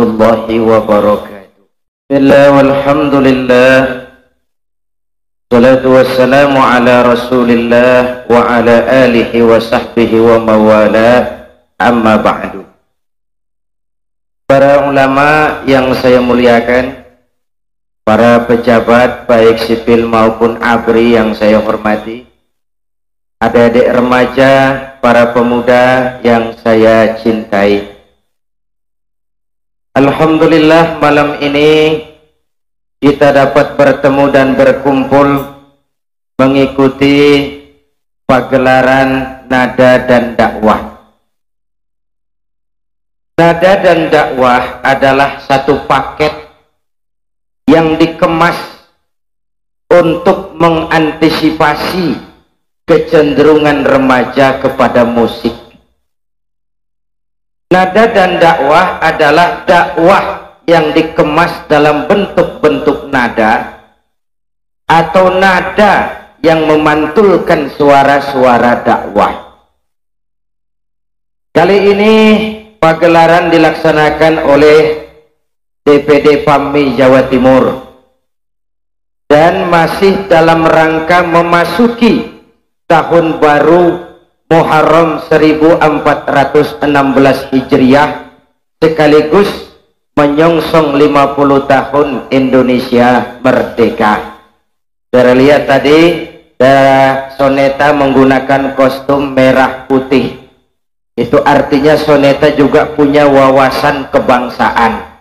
warahmatullahi wabarakatuh. Bismillah walhamdulillah. Salatu wassalamu ala rasulillah wa ala alihi wa sahbihi wa mawala, amma ba'du. Para ulama yang saya muliakan, para pejabat baik sipil maupun ABRI yang saya hormati, adik-adik remaja, para pemuda yang saya cintai. Alhamdulillah malam ini kita dapat bertemu dan berkumpul mengikuti pagelaran nada dan dakwah. Nada dan dakwah adalah satu paket yang dikemas untuk mengantisipasi kecenderungan remaja kepada musik. Nada dan dakwah adalah dakwah yang dikemas dalam bentuk-bentuk nada atau nada yang memantulkan suara-suara dakwah. Kali ini pagelaran dilaksanakan oleh DPD PAMI Jawa Timur dan masih dalam rangka memasuki tahun baru Muharram 1416 Hijriah sekaligus menyongsong 50 tahun Indonesia merdeka. Saya lihat tadi Soneta menggunakan kostum merah putih. Itu artinya Soneta juga punya wawasan kebangsaan.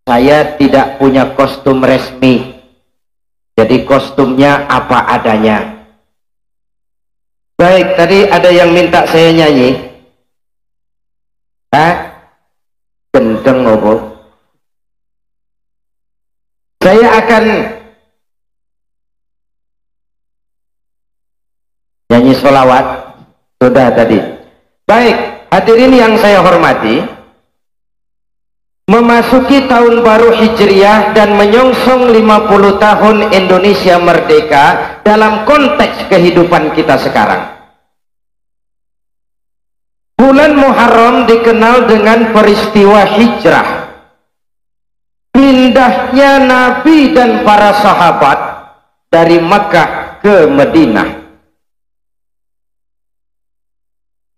Saya tidak punya kostum resmi, jadi kostumnya apa adanya. Baik, tadi ada yang minta saya nyanyi. Gendeng apa? Saya akan nyanyi sholawat. Sudah tadi. Baik, hadirin yang saya hormati, memasuki tahun baru Hijriah dan menyongsong 50 tahun Indonesia merdeka dalam konteks kehidupan kita sekarang. Bulan Muharram dikenal dengan peristiwa hijrah, pindahnya Nabi dan para sahabat dari Makkah ke Madinah.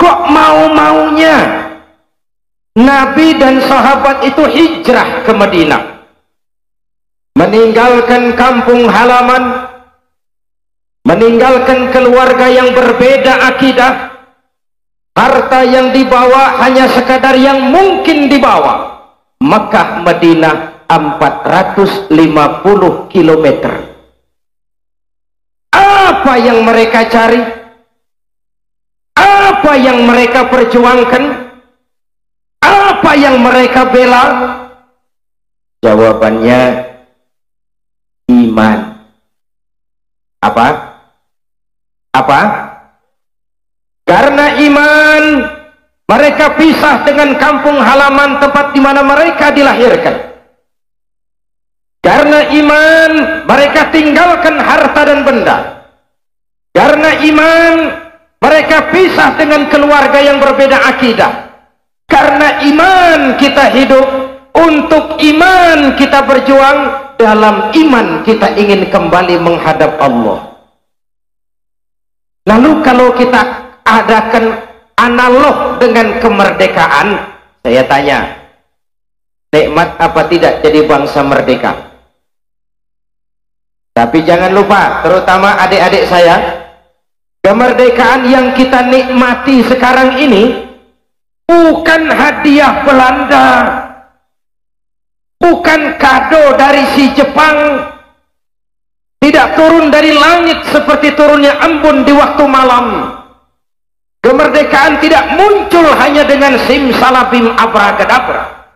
Kok mau-maunya Nabi dan sahabat itu hijrah ke Madinah, meninggalkan kampung halaman, meninggalkan keluarga yang berbeda akidah, harta yang dibawa hanya sekadar yang mungkin dibawa. Mekah Madinah 450 km. Apa yang mereka cari? Apa yang mereka perjuangkan? Apa yang mereka bela? Jawabannya iman. Apa? Apa? Karena iman mereka pisah dengan kampung halaman tempat di mana mereka dilahirkan. Karena iman mereka tinggalkan harta dan benda. Karena iman mereka pisah dengan keluarga yang berbeda akidah. Karena iman kita hidup, untuk iman kita berjuang, dalam iman kita ingin kembali menghadap Allah. Lalu kalau kita adakan analog dengan kemerdekaan, saya tanya, nikmat apa tidak jadi bangsa merdeka? Tapi jangan lupa, terutama adik-adik saya, kemerdekaan yang kita nikmati sekarang ini bukan hadiah Belanda, bukan kado dari si Jepang, tidak turun dari langit seperti turunnya embun di waktu malam. Kemerdekaan tidak muncul hanya dengan simsalabim abracadabra.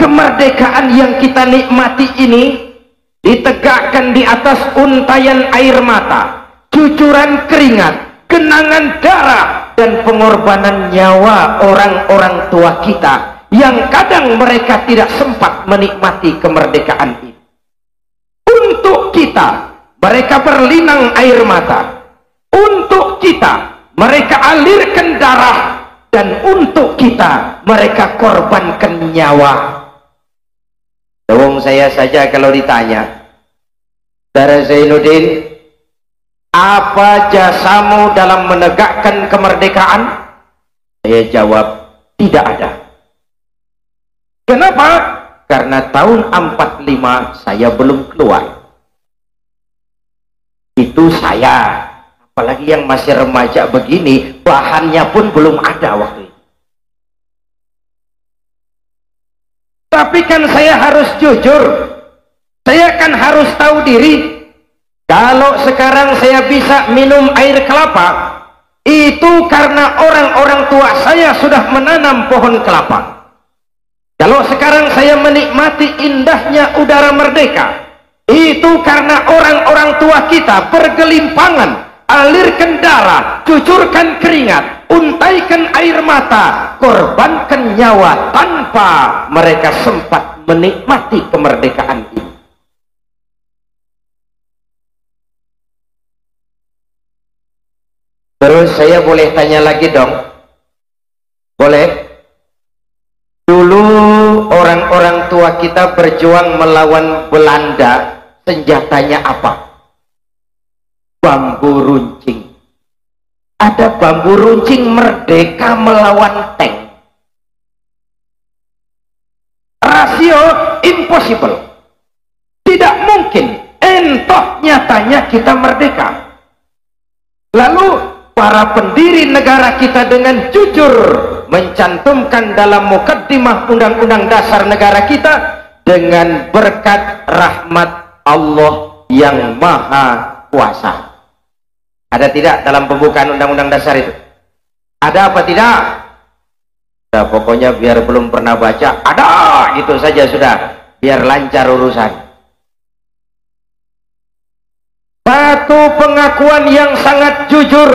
Kemerdekaan yang kita nikmati ini ditegakkan di atas untayan air mata, cucuran keringat, genangan darah, dan pengorbanan nyawa orang-orang tua kita yang kadang mereka tidak sempat menikmati kemerdekaan ini. Untuk kita, mereka berlinang air mata. Untuk kita, mereka alirkan darah dan untuk kita mereka korbankan nyawa. Dawung saya saja kalau ditanya, Saudara Zainuddin, apa jasamu dalam menegakkan kemerdekaan? Saya jawab, tidak ada. Kenapa? Karena tahun 45 saya belum keluar. Itu saya, apalagi yang masih remaja begini, bahannya pun belum ada waktu itu. Tapi kan saya harus jujur, saya kan harus tahu diri. Kalau sekarang saya bisa minum air kelapa, itu karena orang-orang tua saya sudah menanam pohon kelapa. Kalau sekarang saya menikmati indahnya udara merdeka, itu karena orang-orang tua kita bergelimpangan, alirkan darah, cucurkan keringat, untaikan air mata, korbankan nyawa tanpa mereka sempat menikmati kemerdekaan ini. Terus saya boleh tanya lagi dong? Boleh? Dulu orang-orang tua kita berjuang melawan Belanda, senjatanya apa? Bambu runcing. Ada bambu runcing merdeka melawan tank. Rasio impossible. Tidak mungkin. Entoh nyatanya kita merdeka. Lalu para pendiri negara kita dengan jujur mencantumkan dalam mukaddimah Undang-Undang Dasar negara kita, dengan berkat rahmat Allah yang Maha Kuasa. Ada tidak dalam pembukaan Undang-Undang Dasar itu? Ada apa tidak? Nah, pokoknya biar belum pernah baca, ada, gitu saja sudah, biar lancar urusan. Satu pengakuan yang sangat jujur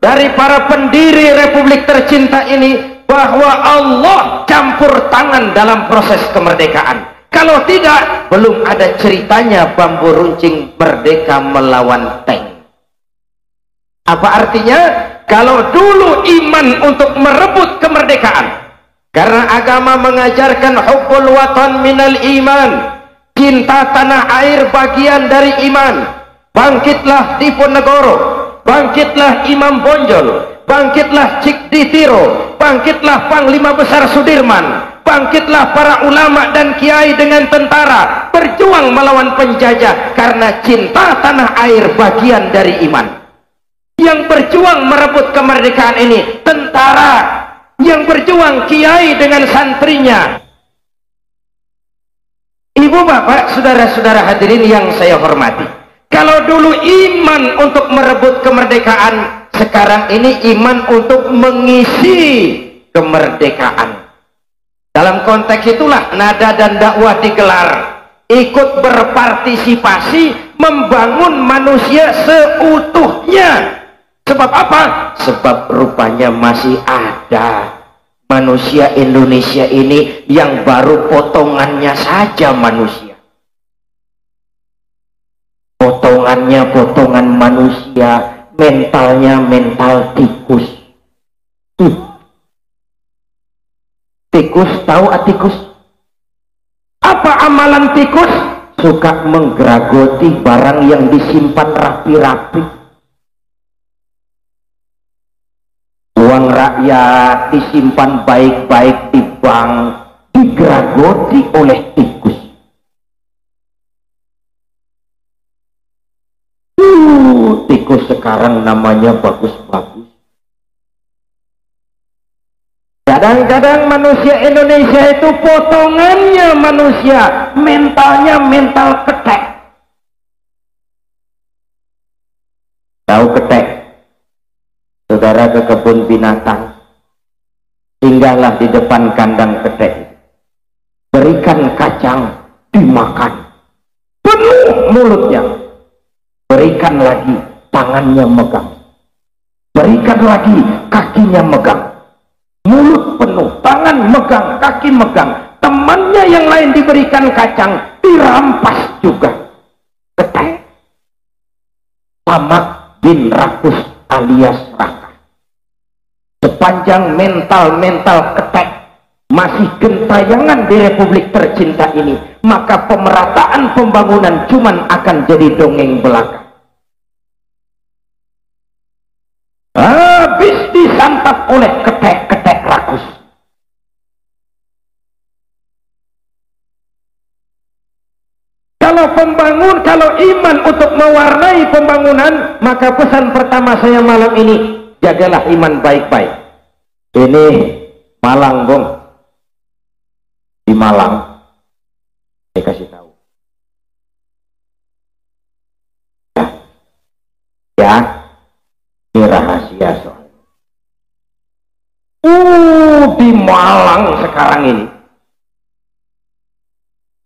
dari para pendiri Republik tercinta ini, bahwa Allah campur tangan dalam proses kemerdekaan. Kalau tidak, belum ada ceritanya bambu runcing merdeka melawan tank. Apa artinya? Kalau dulu iman untuk merebut kemerdekaan, karena agama mengajarkan hubbul watan minal iman, cinta tanah air bagian dari iman. Bangkitlah Diponegoro, bangkitlah Imam Bonjol, bangkitlah Cik Ditiro, bangkitlah Panglima Besar Sudirman, bangkitlah para ulama dan kiai dengan tentara, berjuang melawan penjajah, karena cinta tanah air bagian dari iman. Yang berjuang merebut kemerdekaan ini tentara, yang berjuang kiai dengan santrinya. Ibu bapak, saudara-saudara hadirin yang saya hormati, kalau dulu iman untuk merebut kemerdekaan, sekarang ini iman untuk mengisi kemerdekaan. Dalam konteks itulah nada dan dakwah digelar, ikut berpartisipasi membangun manusia seutuhnya. Sebab apa? Sebab rupanya masih ada manusia Indonesia ini yang baru potongannya saja manusia. Potongannya potongan manusia, mentalnya mental tikus. Tikus, tahu tikus? Apa amalan tikus? Suka menggeragoti barang yang disimpan rapi-rapi. Uang rakyat disimpan baik-baik di bank, digeragoti oleh tikus. Tikus sekarang namanya bagus-bagus. Kadang-kadang manusia Indonesia itu potongannya manusia, mentalnya mental ketek. Tahu ketek? Saudara ke kebun binatang, singgahlah di depan kandang ketek, berikan kacang, dimakan penuh mulutnya, berikan lagi tangannya megang, berikan lagi kakinya megang, mulut penuh, tangan megang, kaki megang. Temannya yang lain diberikan kacang, dirampas juga. Ketek. Tamak bin Rakus alias Raka. sepanjang mental-mental ketek masih gentayangan di Republik tercinta ini, maka pemerataan pembangunan cuman akan jadi dongeng belaka. Habis disantap oleh ketek-ketek rakus. Kalau iman untuk mewarnai pembangunan, maka pesan pertama saya malam ini, jagalah iman baik-baik. Ini Malang, Bung. Di Malang, saya kasih tahu. Ya, ini rahasia soalnya. Di Malang sekarang ini,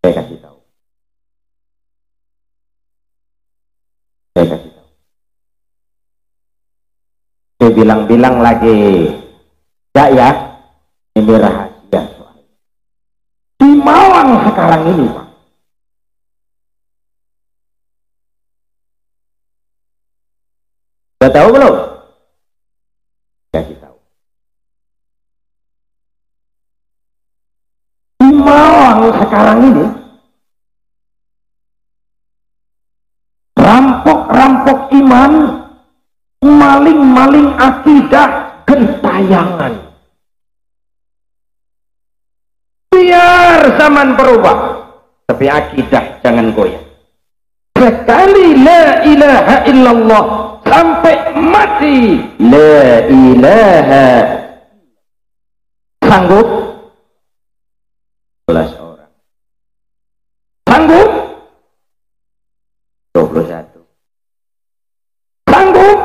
saya kasih tahu. Saya bilang-bilang lagi, ya, ini rahasia soalnya. Di Malang sekarang ini, Pak. Sudah tahu belum? Kasih tahu. Di Malang sekarang ini, rampok-rampok iman, maling-maling akidah, gentayangan. Biar zaman berubah, tapi akidah jangan goyah. Sekali la ilaha illallah sampai mati, la ilaha. Sanggup? 11 orang. Sanggup? 21. Sanggup?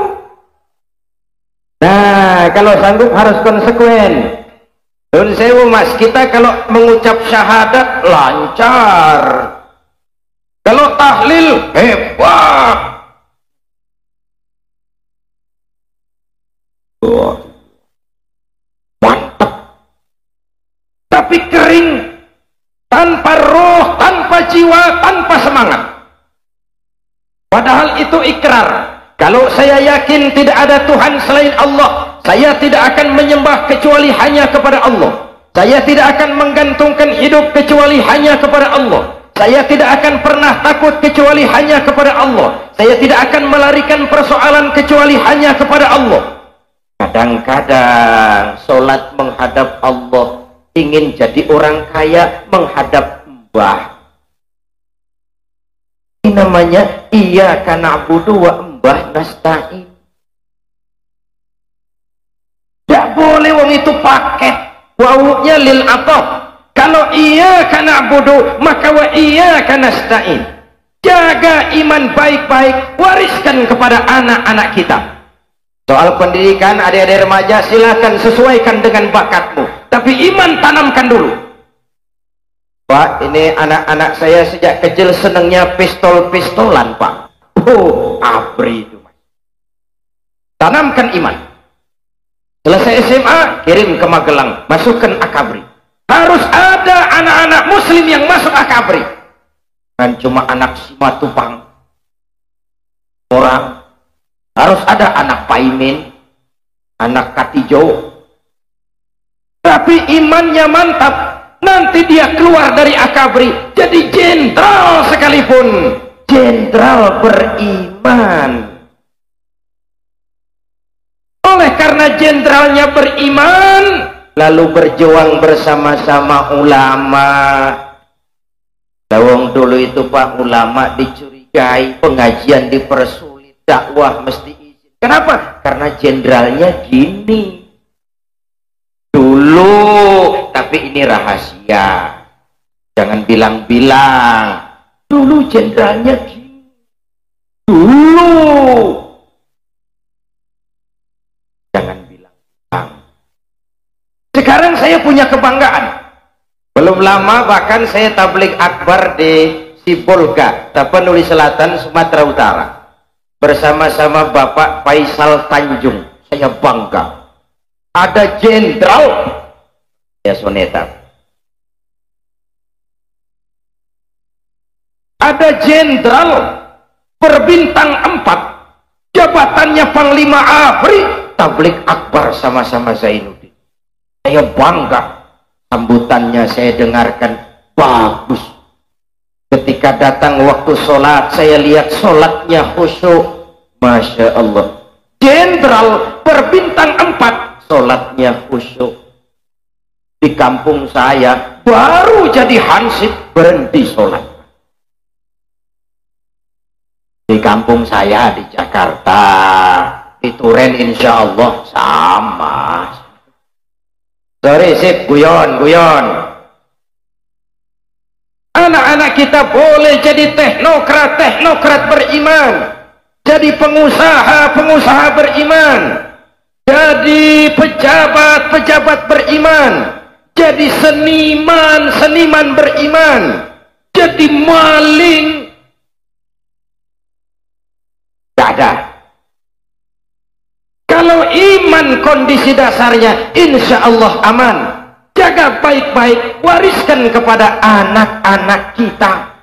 Nah, kalau sanggup harus konsekuen. Nun sewu mas, kita kalau mengucap syahadat lancar, kalau tahlil hebat. Mantap. Tapi kering, tanpa roh, tanpa jiwa, tanpa semangat. Padahal itu ikrar. Kalau saya yakin tidak ada Tuhan selain Allah, saya tidak akan menyembah kecuali hanya kepada Allah. Saya tidak akan menggantungkan hidup kecuali hanya kepada Allah. Saya tidak akan pernah takut kecuali hanya kepada Allah. Saya tidak akan melarikan persoalan kecuali hanya kepada Allah. Kadang-kadang sholat menghadap Allah, ingin jadi orang kaya menghadap mbah. Ini namanya iyyaka na'budu wa mbah nasta'in. Tidak boleh wong itu paket wawunya lil ataf. Kalau iyyaka na'budu maka wa iyyaka nasta'in. Jaga iman baik-baik, wariskan kepada anak-anak kita. Soal pendidikan adik-adik remaja, silakan sesuaikan dengan bakatmu, tapi iman tanamkan dulu. Pak, ini anak-anak saya sejak kecil senangnya pistol-pistolan, Pak. Abri itu, Mas. Tanamkan iman. Selesai SMA, kirim ke Magelang, masukkan akabri. Harus ada anak-anak muslim yang masuk akabri. Dan cuma anak Simatupang. Orang. Harus ada anak Paimin, anak Katijo. Tapi imannya mantap. Nanti dia keluar dari akabri jadi jenderal sekalipun, jenderal beriman. Oleh karena jenderalnya beriman, lalu berjuang bersama-sama ulama. Lawang dulu itu Pak, ulama dicurigai, pengajian dipersulit, dakwah mesti izin. Kenapa? Karena jenderalnya gini dulu. Tapi ini rahasia, jangan bilang-bilang. Dulu jenderalnya gini. Dulu. Jangan bilang-bilang. Sekarang saya punya kebanggaan. Belum lama bahkan saya tabligh akbar di Sibolga, Tapanuli Selatan, Sumatera Utara. Bersama-sama Bapak Faisal Tanjung. Saya bangga. Ada jenderal ya soneta. Ada jenderal berbintang 4, jabatannya Panglima ABRI, tablik akbar sama-sama Zainuddin. Saya bangga, sambutannya saya dengarkan bagus. Ketika datang waktu sholat, saya lihat sholatnya khusyuk, Masya Allah. Jenderal berbintang 4, sholatnya khusyuk. Di kampung saya baru jadi hansip berhenti sholat. Di kampung saya di Jakarta, di Turen insya Allah sama. Sorry sip, guyon. Anak-anak kita boleh jadi teknokrat beriman, jadi pengusaha beriman, jadi pejabat beriman, jadi seniman beriman, jadi maling. Gak ada. Kalau iman kondisi dasarnya insya Allah aman. Jaga baik-baik, wariskan kepada anak-anak kita.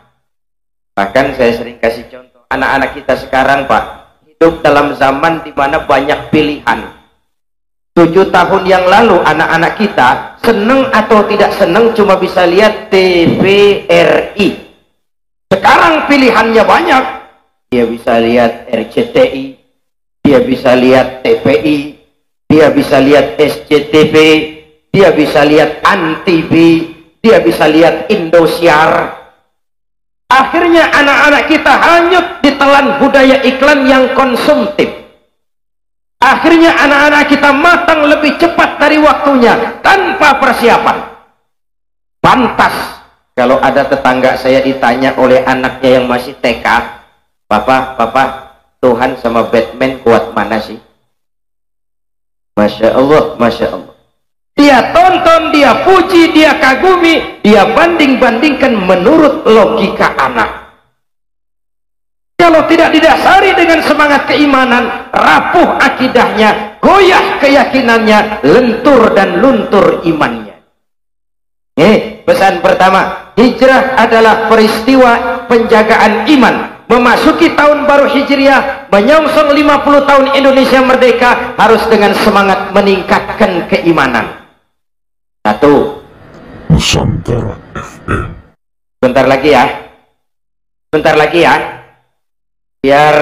Bahkan saya sering kasih contoh, anak-anak kita sekarang Pak, hidup dalam zaman di mana banyak pilihan. 7 tahun yang lalu anak-anak kita seneng atau tidak seneng cuma bisa lihat TVRI. Sekarang pilihannya banyak. Dia bisa lihat RCTI, dia bisa lihat TPI, dia bisa lihat SCTV, dia bisa lihat ANTV, dia bisa lihat Indosiar. Akhirnya anak-anak kita hanyut ditelan budaya iklan yang konsumtif. Akhirnya anak-anak kita matang lebih cepat dari waktunya tanpa persiapan. Pantas kalau ada tetangga saya ditanya oleh anaknya yang masih TK, Papa, Tuhan sama Batman kuat mana sih? Masya Allah, Masya Allah. Dia tonton, dia puji, dia kagumi, dia banding-bandingkan menurut logika anak. Kalau tidak didasari dengan semangat keimanan, rapuh akidahnya, goyah keyakinannya, lentur dan luntur imannya. Pesan pertama, hijrah adalah peristiwa penjagaan iman. Memasuki tahun baru Hijriah, menyongsong 50 tahun Indonesia merdeka, harus dengan semangat meningkatkan keimanan. 1. Nusantara FM. Bentar lagi ya, biar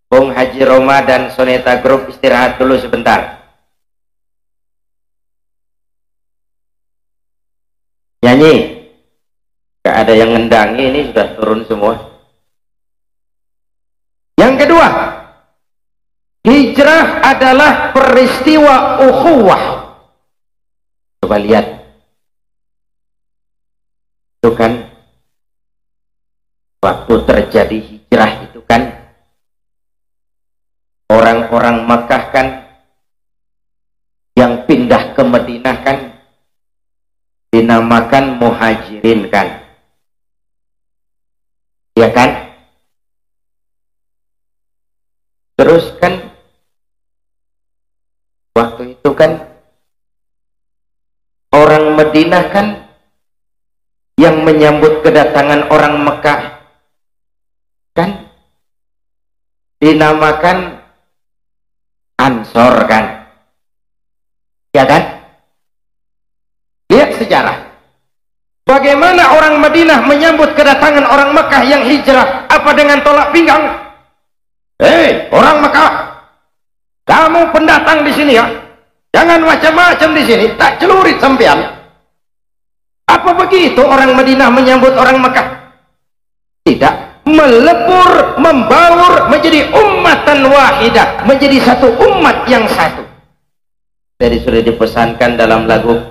Bung Haji Roma dan Soneta Group istirahat dulu sebentar. Nyanyi, gak ada yang ngendangi, ini sudah turun semua. Yang kedua, hijrah adalah peristiwa ukhuwah. Coba lihat, itu kan waktu terjadi hijrah itu kan orang-orang Makkah kan yang pindah ke Madinah kan dinamakan muhajirin kan, ya kan? Terus kan waktu itu kan orang Madinah kan yang menyambut kedatangan orang Mekah kan dinamakan Ansor kan, ya kan? Lihat sejarah bagaimana orang Madinah menyambut kedatangan orang Mekah yang hijrah. Apa dengan tolak pinggang? Hei orang Mekah, kamu pendatang di sini ya, jangan macam-macam di sini, tak celurit sampean. Apa begitu orang Madinah menyambut orang Mekah? Tidak, melebur, membaur menjadi ummatan wahidah, menjadi satu umat yang satu. Jadi sudah dipesankan dalam lagu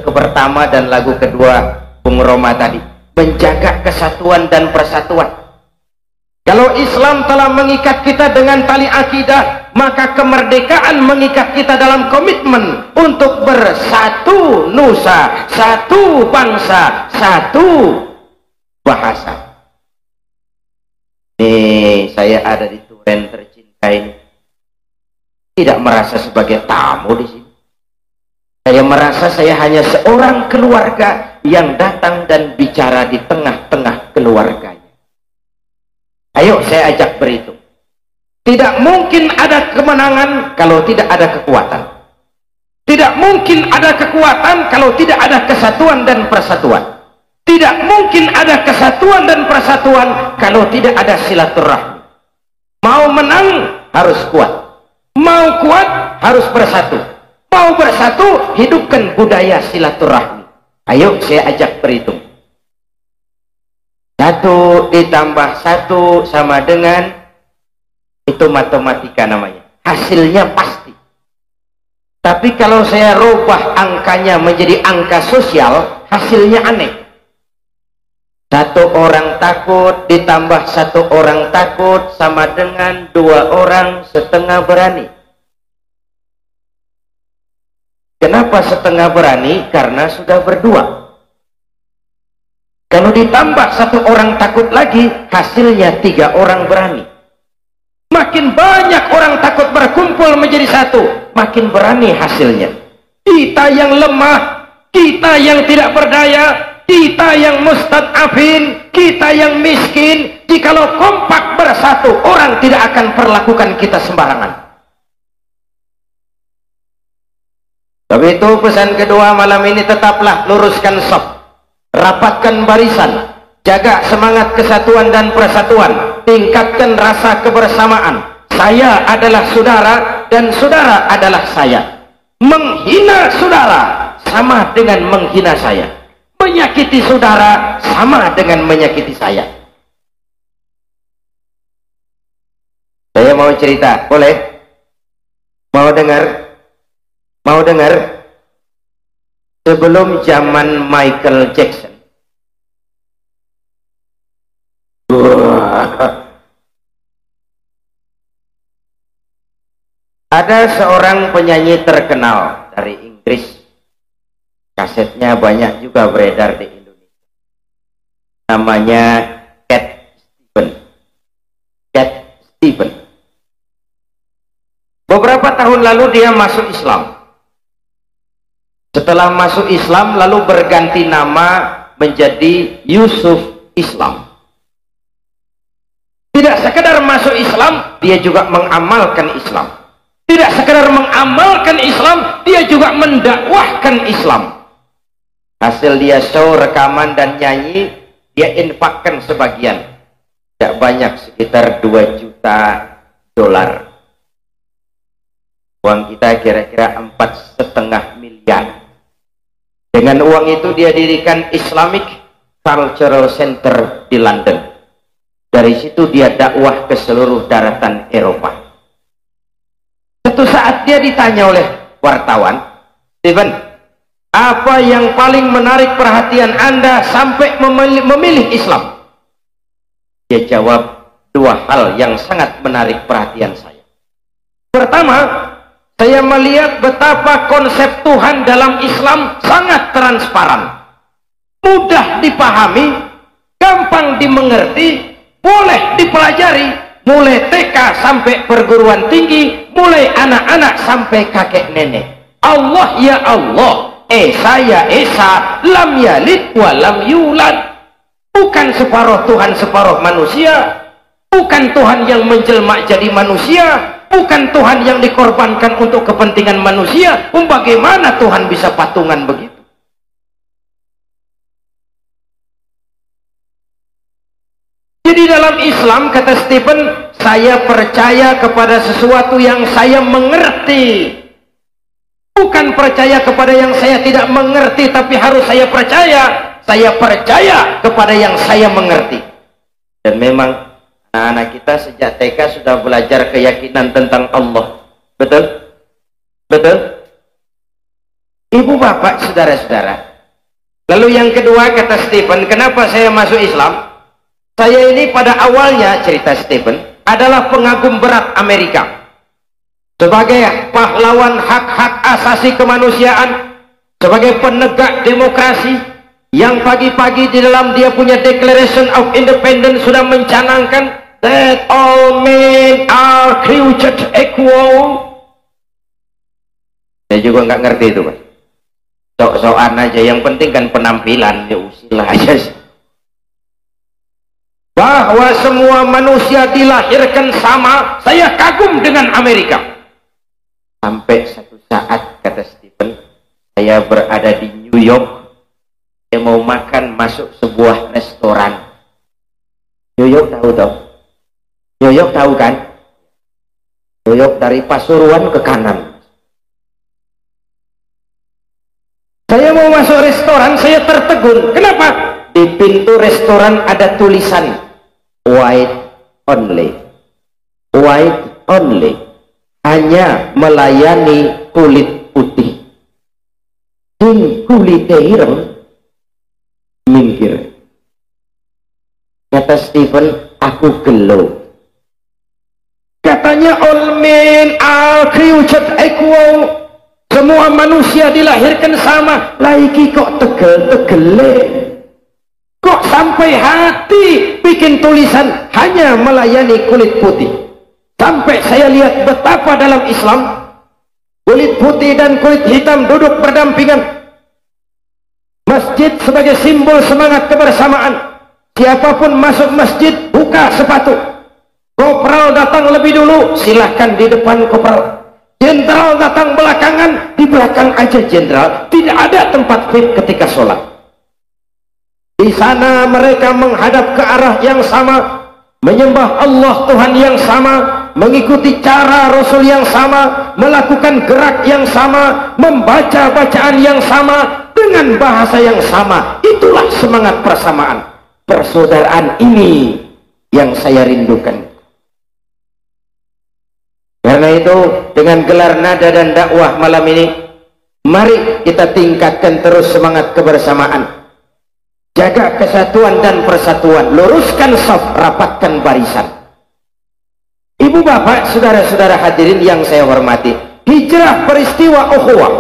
pertama dan lagu kedua Bung Roma tadi, menjaga kesatuan dan persatuan. Kalau Islam telah mengikat kita dengan tali akidah, maka kemerdekaan mengikat kita dalam komitmen untuk bersatu nusa, satu bangsa, satu bahasa. Saya ada di Turen tercinta ini, tidak merasa sebagai tamu di sini. Saya merasa saya hanya seorang keluarga yang datang dan bicara di tengah-tengah keluarganya. Ayo saya ajak berhitung. Tidak mungkin ada kemenangan kalau tidak ada kekuatan. Tidak mungkin ada kekuatan kalau tidak ada kesatuan dan persatuan. Tidak mungkin ada kesatuan dan persatuan kalau tidak ada silaturahmi. Mau menang harus kuat. Mau kuat harus bersatu. Mau bersatu, hidupkan budaya silaturahmi. Ayo saya ajak berhitung. 1 ditambah 1 sama dengan, itu matematika namanya, hasilnya pasti. Tapi kalau saya rubah angkanya menjadi angka sosial, hasilnya aneh. 1 orang takut ditambah 1 orang takut sama dengan 2 orang setengah berani. Kenapa setengah berani? Karena sudah berdua. Kalau ditambah 1 orang takut lagi, hasilnya 3 orang berani. Makin banyak orang takut berkumpul menjadi 1, makin berani hasilnya. Kita yang lemah, kita yang tidak berdaya, kita yang mustad'afin, kita yang miskin, jikalau kompak bersatu, orang tidak akan perlakukan kita sembarangan. Tapi itu pesan kedua malam ini, tetaplah luruskan shaf, rapatkan barisan, jaga semangat kesatuan dan persatuan, tingkatkan rasa kebersamaan. Saya adalah saudara dan saudara adalah saya. Menghina saudara sama dengan menghina saya. Menyakiti saudara sama dengan menyakiti saya. Saya mau cerita, boleh? Mau dengar? Mau dengar? Sebelum zaman Michael Jackson, ada seorang penyanyi terkenal dari Inggris. Kasetnya banyak juga beredar di Indonesia. Namanya Cat Stevens. Cat Stevens. Beberapa tahun lalu dia masuk Islam. Setelah masuk Islam lalu berganti nama menjadi Yusuf Islam. Tidak sekedar masuk Islam, dia juga mengamalkan Islam. Tidak sekedar mengamalkan Islam, dia juga mendakwahkan Islam. Hasil dia show, rekaman dan nyanyi, dia infakkan sebagian. Tidak banyak, sekitar 2 juta dolar. Uang kita kira-kira 4,5 miliar. Dengan uang itu dia dirikan Islamic Cultural Center di London. Dari situ dia dakwah ke seluruh daratan Eropa. Suatu saat dia ditanya oleh wartawan, Steven, apa yang paling menarik perhatian Anda sampai memilih Islam? Dia jawab, 2 hal yang sangat menarik perhatian saya. Pertama, saya melihat betapa konsep Tuhan dalam Islam sangat transparan, mudah dipahami, gampang dimengerti, boleh dipelajari, mulai TK sampai perguruan tinggi, mulai anak-anak sampai kakek nenek. Allah ya Allah, Esa ya Esa, lam yalid wa lam yulad. Bukan separuh Tuhan separuh manusia, bukan Tuhan yang menjelma jadi manusia, bukan Tuhan yang dikorbankan untuk kepentingan manusia. Bagaimana Tuhan bisa patungan begitu? Jadi dalam Islam, kata Stephen, saya percaya kepada sesuatu yang saya mengerti, bukan percaya kepada yang saya tidak mengerti, tapi harus saya percaya. Saya percaya kepada yang saya mengerti. Dan memang anak-anak kita sejak TK sudah belajar keyakinan tentang Allah. Betul? Betul? Ibu bapak, saudara-saudara. Lalu yang kedua, kata Stephen, kenapa saya masuk Islam? Saya ini pada awalnya, cerita Stephen, adalah pengagum berat Amerika. Sebagai pahlawan hak-hak asasi kemanusiaan, sebagai penegak demokrasi, yang pagi-pagi di dalam dia punya Declaration of Independence sudah mencanangkan that all men are created equal. Saya juga nggak ngerti itu, Mas. Sok-sokan aja, yang penting kan penampilan, ya usilah aja sih. bahwa semua manusia dilahirkan sama. Saya kagum dengan Amerika. Sampai satu saat, kata Stephen, saya berada di New York, saya mau makan masuk sebuah restoran. New York tahu dong? New York tahu kan? New York dari Pasuruan ke kanan. Saya mau masuk restoran, saya tertegun. Kenapa? Di pintu restoran ada tulisan white only. White only. Hanya melayani kulit putih. Sing kulit ireng minggir. Kata Stephen, aku gelo. Katanya all men are created equal. Semua manusia dilahirkan sama. Lagi kok tegel-tegele. Kok sampai hati bikin tulisan hanya melayani kulit putih. Sampai saya lihat betapa dalam Islam kulit putih dan kulit hitam duduk berdampingan. Masjid sebagai simbol semangat kebersamaan. Siapapun masuk masjid buka sepatu. Kopral datang lebih dulu, silahkan di depan kopral. Jenderal datang belakangan, di belakang aja jenderal. Tidak ada tempat fit ketika sholat. Di sana mereka menghadap ke arah yang sama, menyembah Allah Tuhan yang sama, mengikuti cara Rasul yang sama, melakukan gerak yang sama, membaca bacaan yang sama, dengan bahasa yang sama. Itulah semangat persamaan. Persaudaraan ini yang saya rindukan. Karena itu, dengan gelar nada dan dakwah malam ini, mari kita tingkatkan terus semangat kebersamaan. Jaga kesatuan dan persatuan, luruskan shaf, rapatkan barisan. Ibu bapak, saudara-saudara hadirin yang saya hormati, hijrah peristiwa ukhuwah,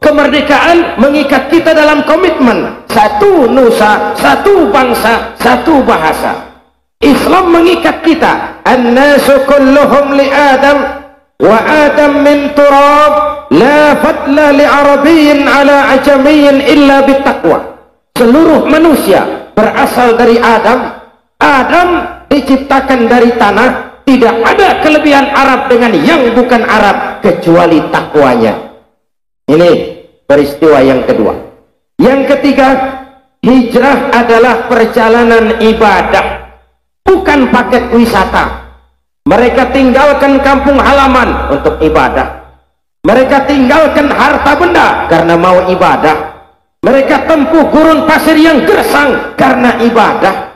kemerdekaan mengikat kita dalam komitmen satu nusa, satu bangsa, satu bahasa. Islam mengikat kita, an-nasu kulluhum li Adam wa Adam min turab, la fadla li arabiyyin ala ajamiyyin illa bittaqwa. Seluruh manusia berasal dari Adam. Adam diciptakan dari tanah. Tidak ada kelebihan Arab dengan yang bukan Arab kecuali takwanya. Ini peristiwa yang kedua. Yang ketiga, hijrah adalah perjalanan ibadah, bukan paket wisata. Mereka tinggalkan kampung halaman untuk ibadah. Mereka tinggalkan harta benda karena mau ibadah. Mereka tempuh gurun pasir yang gersang karena ibadah.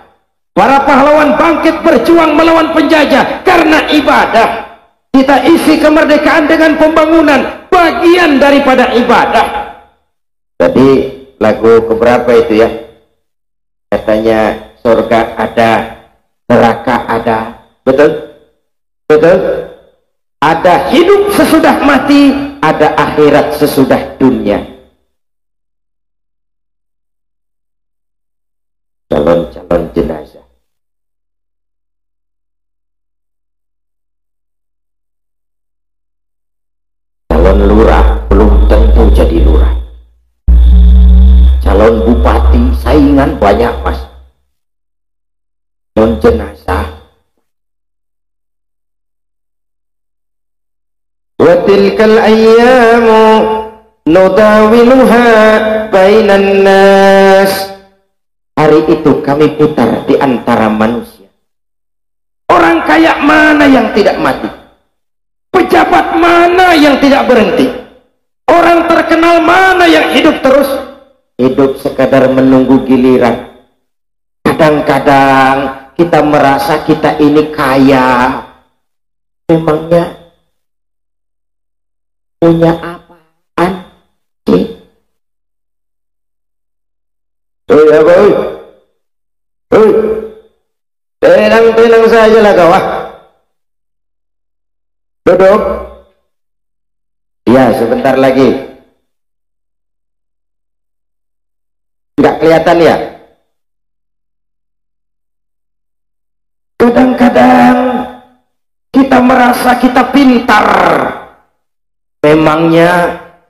Para pahlawan bangkit berjuang melawan penjajah karena ibadah. Kita isi kemerdekaan dengan pembangunan, bagian daripada ibadah. Jadi lagu keberapa itu ya? Katanya surga ada, neraka ada. Betul? Betul? Ada hidup sesudah mati, ada akhirat sesudah dunia. Calon-calon jenazah. Calon lurah belum tentu jadi lurah. Calon bupati saingan banyak mas. Calon jenazah. Wa tilkal ayyamu nudawiluha bainan nas. Hari itu kami putar di antara manusia. Orang kaya mana yang tidak mati? Pejabat mana yang tidak berhenti? Orang terkenal mana yang hidup terus? Hidup sekadar menunggu giliran. Kadang-kadang kita merasa kita ini kaya. Memangnya punya apaan sih? Ya boy, tenang saja lah kau. Duduk. Ya sebentar lagi. Tidak kelihatan ya? Kadang-kadang kita merasa kita pintar. Memangnya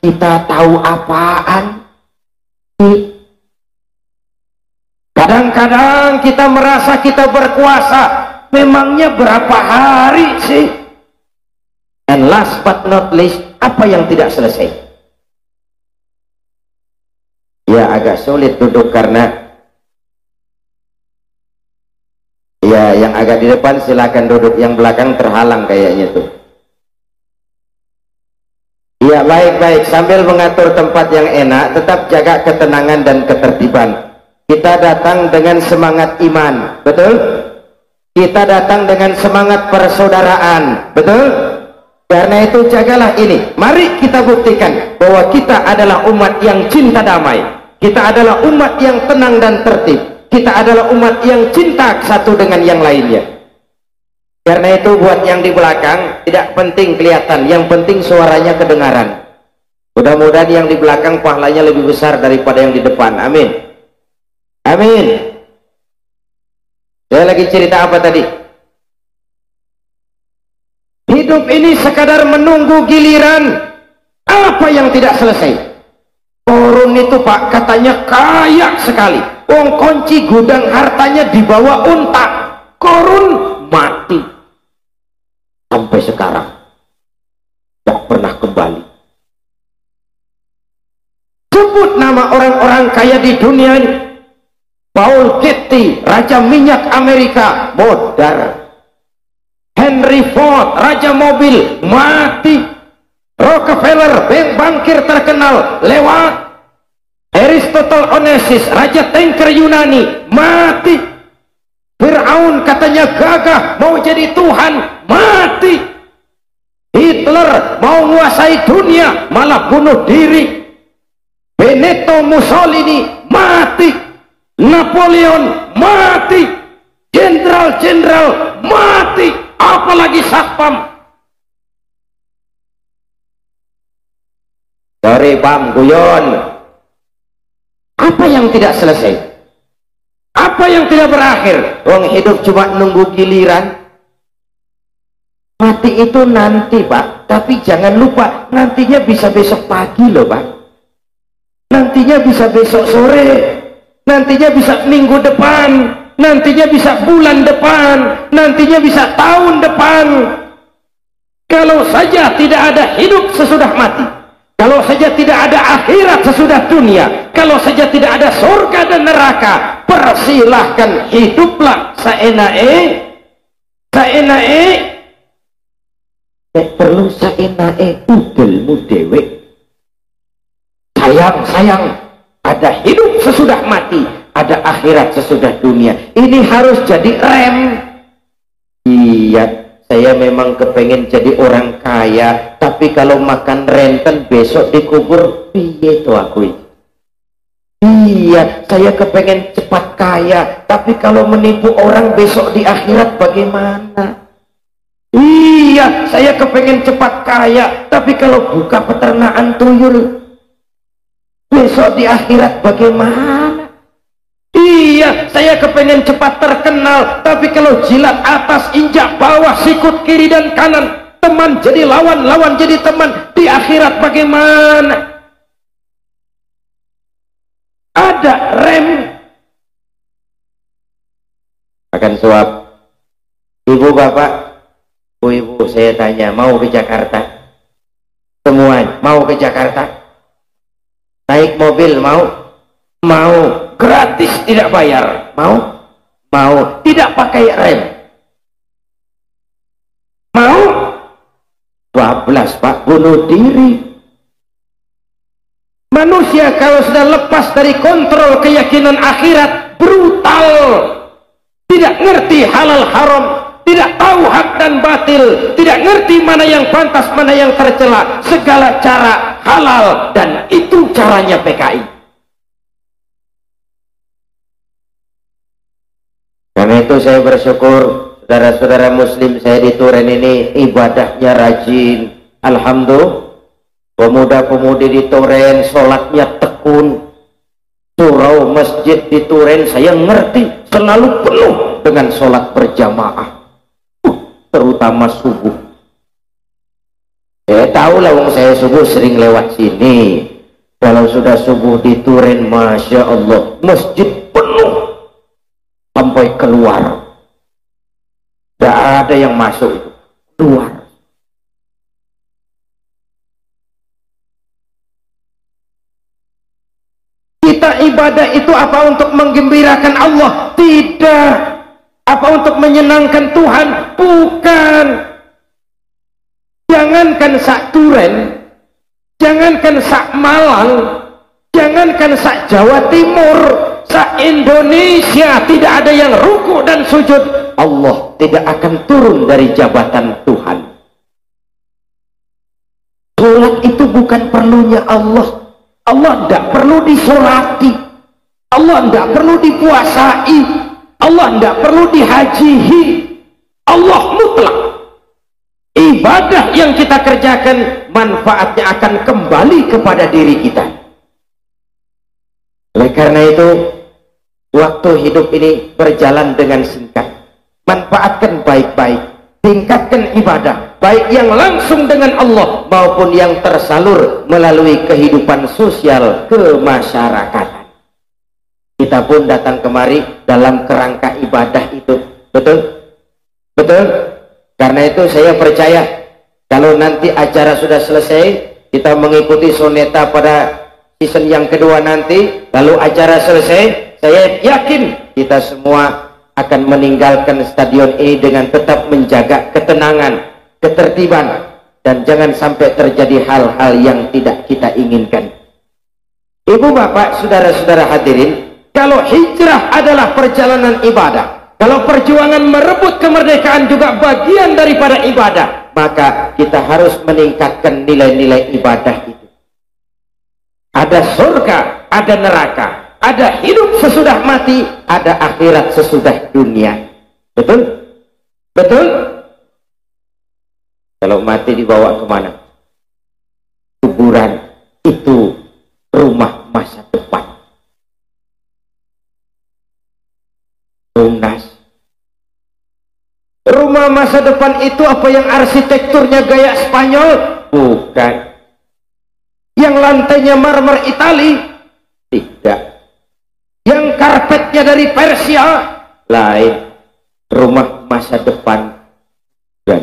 kita tahu apaan? Kadang-kadang kita merasa kita berkuasa, memangnya berapa hari sih? And last but not least, apa yang tidak selesai? Ya agak sulit duduk karena ya yang agak di depan silakan duduk, yang belakang terhalang kayaknya tuh. Ya baik-baik, sambil mengatur tempat yang enak, tetap jaga ketenangan dan ketertiban. Kita datang dengan semangat iman, betul? Kita datang dengan semangat persaudaraan, betul? Karena itu jagalah ini. Mari kita buktikan bahwa kita adalah umat yang cinta damai. Kita adalah umat yang tenang dan tertib. Kita adalah umat yang cinta satu dengan yang lainnya. Karena itu buat yang di belakang tidak penting kelihatan, yang penting suaranya kedengaran. Mudah-mudahan yang di belakang pahalanya lebih besar daripada yang di depan. Amin. Amin. Saya lagi cerita apa tadi? Hidup ini sekadar menunggu giliran. Apa yang tidak selesai? Korun itu Pak katanya kaya sekali. Wong kunci gudang hartanya dibawa unta. Korun mati. Sampai sekarang tidak pernah kembali. Sebut nama orang-orang kaya di dunia ini. Paul Getty, Raja Minyak Amerika, modar. Henry Ford, Raja Mobil, mati. Rockefeller, bankir terkenal, lewat. Aristotle Onassis, Raja tanker Yunani, mati. Fir'aun katanya gagah mau jadi Tuhan, mati. Hitler mau menguasai dunia, malah bunuh diri. Benito Mussolini mati. Napoleon mati. Jenderal-jenderal mati. Apalagi satpam. Sorry Bang Guyon. Apa yang tidak selesai? Apa yang tidak berakhir? Wong hidup cuma nunggu giliran. Mati itu nanti Pak, tapi jangan lupa nantinya bisa besok pagi loh Pak. Nantinya bisa besok sore. Nantinya bisa minggu depan. Nantinya bisa bulan depan. Nantinya bisa tahun depan. Kalau saja tidak ada hidup sesudah mati, kalau saja tidak ada akhirat sesudah dunia, kalau saja tidak ada surga dan neraka, persilahkan hiduplah saenae. Perlu saenae udelmu dewe. Sayang, ada hidup sesudah mati, ada akhirat sesudah dunia. Ini harus jadi rem. Iya, saya memang kepengen jadi orang kaya, tapi kalau makan renten besok dikubur, piye tuh aku? Iya, saya kepengen cepat kaya, tapi kalau menipu orang besok di akhirat bagaimana? Iya, saya kepengen cepat kaya, tapi kalau buka peternakan tuyul besok di akhirat bagaimana? Iya, saya kepengen cepat terkenal, tapi kalau jilat atas injak bawah, sikut kiri dan kanan, teman jadi lawan, lawan jadi teman, di akhirat bagaimana? Ada rem. Akan suap. Ibu bapak, ibu saya tanya, mau ke Jakarta? Semua mau ke Jakarta? Naik mobil mau? Mau. Gratis tidak bayar, mau? Mau. Tidak pakai rem, mau? 12 Pak, bunuh diri. Manusia kalau sudah lepas dari kontrol keyakinan akhirat, brutal, tidak ngerti halal haram, tidak tahu hak dan batil, tidak ngerti mana yang pantas, mana yang tercela, segala cara halal, dan itu caranya PKI. Karena itu saya bersyukur saudara-saudara muslim saya di Turen ini ibadahnya rajin. Alhamdulillah, pemuda-pemudi di Turen sholatnya tekun. Surau masjid di Turen saya ngerti selalu penuh dengan sholat berjamaah, terutama subuh. Saya tahu lah, wong saya subuh sering lewat sini. Kalau sudah subuh di Turen, Masya Allah, masjid penuh. sampai keluar. Tidak ada yang masuk itu, keluar. Kita ibadah itu apa untuk menggembirakan Allah? Tidak. Apa untuk menyenangkan Tuhan? Bukan. Jangankan sak Duren, jangankan sak Malang, jangankan sak Jawa Timur, sak Indonesia tidak ada yang ruku dan sujud, Allah tidak akan turun dari jabatan Tuhan. Sholat itu bukan perlunya Allah. Allah tidak perlu disolati, Allah tidak perlu dipuasai, Allah tidak perlu dihajihi. Allah mutlak. Ibadah yang kita kerjakan manfaatnya akan kembali kepada diri kita. Oleh karena itu, waktu hidup ini berjalan dengan singkat. Manfaatkan baik-baik, tingkatkan ibadah, baik yang langsung dengan Allah maupun yang tersalur melalui kehidupan sosial kemasyarakatan. Kita pun datang kemari dalam kerangka ibadah itu. Betul? Betul? Karena itu saya percaya kalau nanti acara sudah selesai, kita mengikuti soneta pada season yang kedua nanti, lalu acara selesai, saya yakin kita semua akan meninggalkan stadion ini dengan tetap menjaga ketenangan, ketertiban, dan jangan sampai terjadi hal-hal yang tidak kita inginkan. Ibu bapak, saudara-saudara hadirin, kalau hijrah adalah perjalanan ibadah, kalau perjuangan merebut kemerdekaan juga bagian daripada ibadah, maka kita harus meningkatkan nilai-nilai ibadah itu. Ada surga, ada neraka, ada hidup sesudah mati, ada akhirat sesudah dunia. Betul? Betul? Kalau mati dibawa kemana? Kuburan itu rumah masa depan. Lunas. Rumah masa depan itu apa yang arsitekturnya gaya Spanyol? Bukan. Yang lantainya marmer Itali? Tidak. Yang karpetnya dari Persia? Lain. Rumah masa depan. Dan